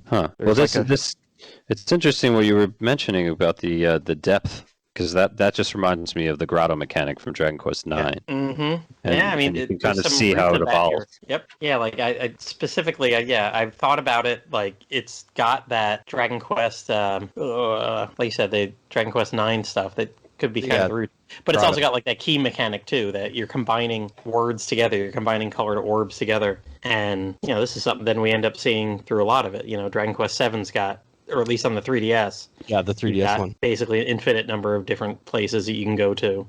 Huh. Well, it's interesting what you were mentioning about the depth, because that just reminds me of the grotto mechanic from Dragon Quest IX. Yeah. I mean, you can kind of see how it evolved. Yep. Yeah, like I specifically, I've thought about it. Like, it's got that Dragon Quest, like you said, the Dragon Quest IX stuff that could be kind of rude. But it's also got like that key mechanic too, that you're combining words together, you're combining colored orbs together, and this is something then we end up seeing through a lot of it. Dragon Quest VII's got, or at least on the 3DS. Yeah, the 3DS one. Basically, an infinite number of different places that you can go to.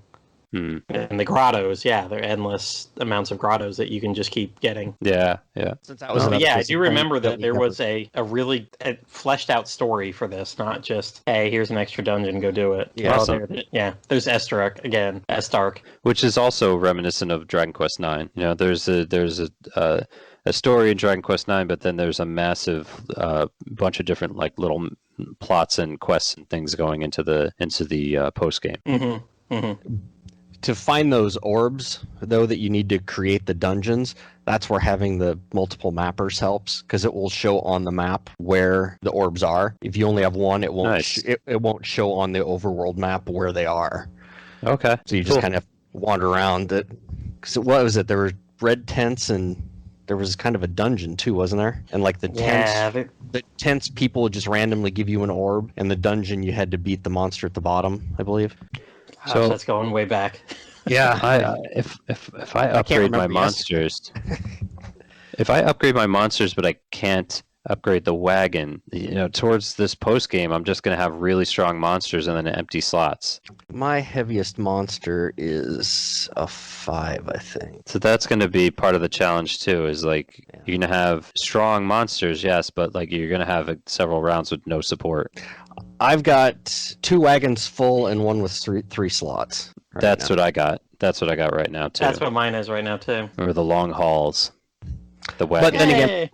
And the grottos, there are endless amounts of grottos that you can just keep getting. Yeah. Since that was I do remember that there was a really fleshed out story for this, not just, hey, here's an extra dungeon, go do it. Yeah, awesome. There's Estark again, Estark, which is also reminiscent of Dragon Quest IX. There's a story in Dragon Quest IX, but then there's a massive bunch of different like little plots and quests and things going into the post game. To find those orbs, though, that you need to create the dungeons, that's where having the multiple mappers helps, because it will show on the map where the orbs are. If you only have one, it won't it won't show on the overworld map where they are. Okay. So you just kind of wander around it. Because what was it? There were red tents, and there was kind of a dungeon too, wasn't there? And like the tents, people would just randomly give you an orb, and the dungeon you had to beat the monster at the bottom, I believe. So that's going way back. Yeah, if I upgrade my monsters, if I upgrade my monsters, but I can't upgrade the wagon, towards this post game, I'm just going to have really strong monsters and then empty slots. My heaviest monster is a 5, I think. So that's going to be part of the challenge too. Is like you're going to have strong monsters, yes, but like you're going to have several rounds with no support. I've got 2 wagons full and one with three slots. That's what I got. That's what I got right now too. That's what mine is right now too. Or the long hauls. The But wagon. then again,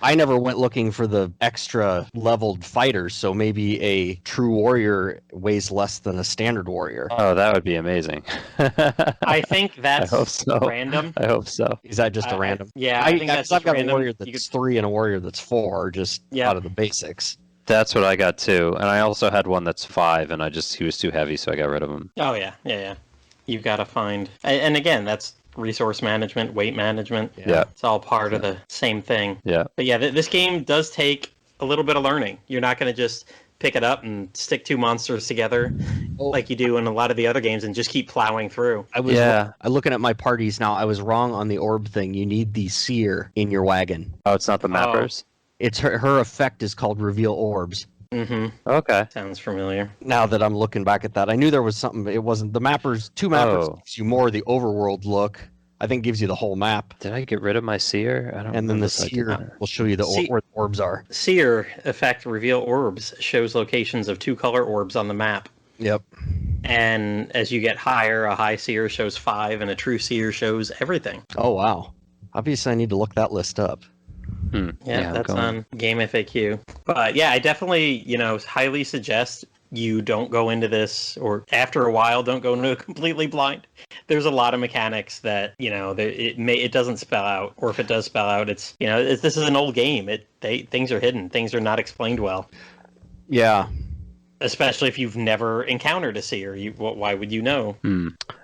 I never went looking for the extra leveled fighters, so maybe a true warrior weighs less than a standard warrior. Oh, that would be amazing. I think that's I hope so. random. I hope so. Is that just a random? Yeah, I think that's I've got random. a warrior that's 3 and a warrior that's 4, just out of the basics. That's what I got too. And I also had one that's 5, and he was too heavy, so I got rid of him. Oh yeah. You've got to find, and again, that's resource management, weight management. Yeah. It's all part of the same thing. Yeah. But yeah, this game does take a little bit of learning. You're not going to just pick it up and stick 2 monsters together like you do in a lot of the other games and just keep plowing through. I'm looking at my parties now. I was wrong on the orb thing. You need the seer in your wagon. Oh, it's not the mappers? It's her effect is called reveal orbs. Mm-hmm. Okay. Sounds familiar. Now that I'm looking back at that, I knew there was something. It wasn't the mappers. 2 mappers gives you more the overworld look. I think gives you the whole map. Did I get rid of my seer? I don't. And then the seer will show you where the orbs are. Seer effect reveal orbs shows locations of 2 color orbs on the map. Yep. And as you get higher, a high seer shows 5, and a true seer shows everything. Oh wow! Obviously, I need to look that list up. Yeah, that's on Game FAQ. But yeah, I definitely, highly suggest you don't go into this, or after a while, don't go into it completely blind. There's a lot of mechanics that, it doesn't spell out, or if it does spell out, it's, this is an old game. Things are hidden. Things are not explained well. Yeah. Especially if you've never encountered a seer. Why would you know?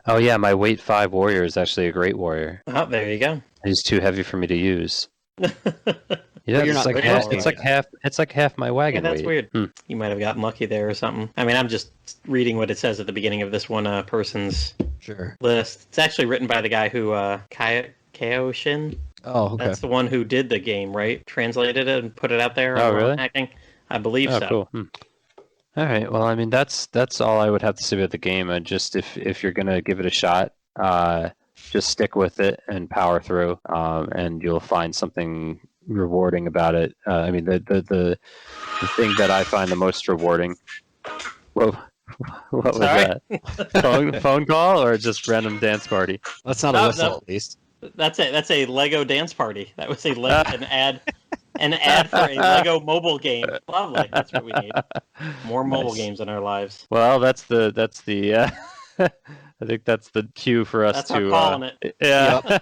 Oh yeah, my weight 5 warrior is actually a great warrior. Oh, there you go. He's too heavy for me to use. Yeah, you're it's not like very half. heavy. It's like half my wagon Yeah, that's weight. weird. You might have gotten lucky there or something. I mean, I'm just reading what it says at the beginning of this one person's list. It's actually written by the guy who KaioShin. Oh, okay. That's the one who did the game, right? Translated it and put it out there. Oh, really? Hacking. I believe so. Cool. All right. Well, I mean, that's all I would have to say about the game. And just if you're gonna give it a shot, just stick with it and power through, and you'll find something rewarding about it. I mean, the thing that I find the most rewarding. Whoa, what was that? phone call or just random dance party? That's not a whistle, at least. That's a Lego dance party. That was an ad. An ad for a Lego mobile game. Lovely. That's what we need. More mobile games in our lives. Well, that's the I think that's the cue for us that's to. That's calling it. Yeah.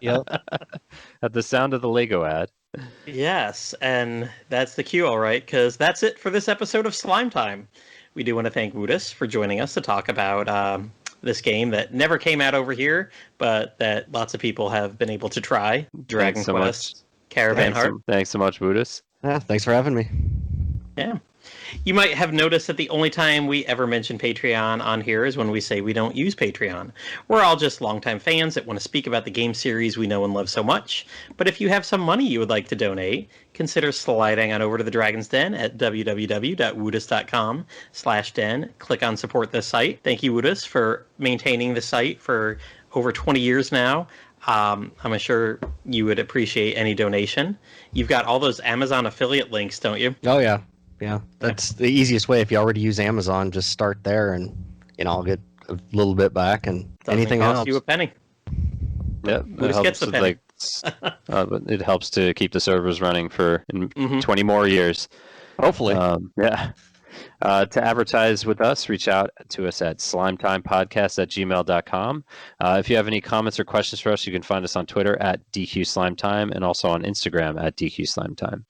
Yep. At the sound of the Lego ad. Yes, and that's the cue, all right, because that's it for this episode of Slime Time. We do want to thank Woodus for joining us to talk about this game that never came out over here, but that lots of people have been able to try. Dragon Quest, Caravan Heart. Thanks so much, Woodus. Yeah, thanks for having me. Yeah. You might have noticed that the only time we ever mention Patreon on here is when we say we don't use Patreon. We're all just longtime fans that want to speak about the game series we know and love so much. But if you have some money you would like to donate, consider sliding on over to the Dragon's Den at www.woodus.com/den. Click on support this site. Thank you, Woodus, for maintaining the site for over 20 years now. I'm sure you would appreciate any donation. You've got all those Amazon affiliate links, don't you? Oh, yeah. Yeah, that's the easiest way. If you already use Amazon, just start there, and I'll get a little bit back, and anything cost helps. you a penny. Yeah, Woodus gets the penny. But it helps to keep the servers running for 20 more years. Hopefully. Yeah. To advertise with us, reach out to us at slimetimepodcast@gmail.com. If you have any comments or questions for us, you can find us on Twitter at DQSlimetime and also on Instagram at DQSlimetime.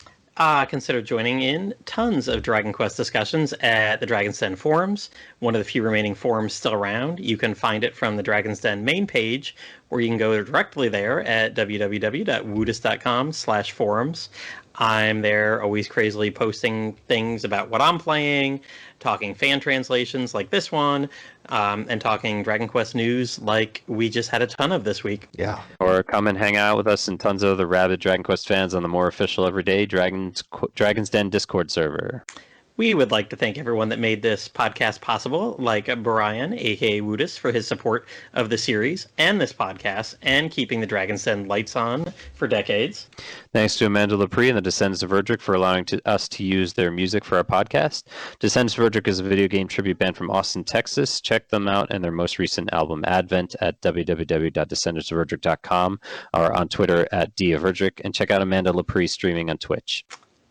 Consider joining in tons of Dragon Quest discussions at the Dragon's Den forums, one of the few remaining forums still around. You can find it from the Dragon's Den main page, or you can go directly there at www.woodus.com/forums. I'm there always crazily posting things about what I'm playing, talking fan translations like this one, and talking Dragon Quest news like we just had a ton of this week. Yeah. Or come and hang out with us and tons of other rabid Dragon Quest fans on the more official everyday Dragon's Den Discord server. We would like to thank everyone that made this podcast possible, like Brian, aka Woodus, for his support of the series and this podcast, and keeping the Dragon's Den lights on for decades. Thanks to Amanda Lepre and the Descendants of Erdrick for allowing us to use their music for our podcast. Descendants of Erdrick is a video game tribute band from Austin, Texas. Check them out and their most recent album, Advent, at www.descendantsoferdrick.com or on Twitter at @doferdrick, and check out Amanda Lepre streaming on Twitch.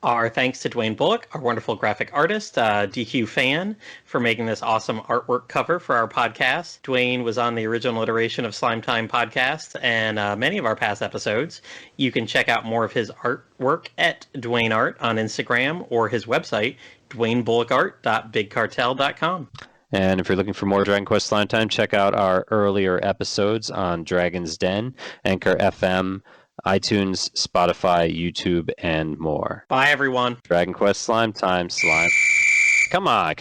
Our thanks to Dwayne Bullock, our wonderful graphic artist, DQ fan, for making this awesome artwork cover for our podcast. Dwayne was on the original iteration of Slime Time podcast and many of our past episodes. You can check out more of his artwork at Dwayne Art on Instagram or his website, dwaynebullocart.bigcartel.com. And if you're looking for more Dragon Quest Slime Time, check out our earlier episodes on Dragon's Den, Anchor FM, iTunes, Spotify, YouTube, and more. Bye, everyone. Dragon Quest Slime Time, slime. Come on.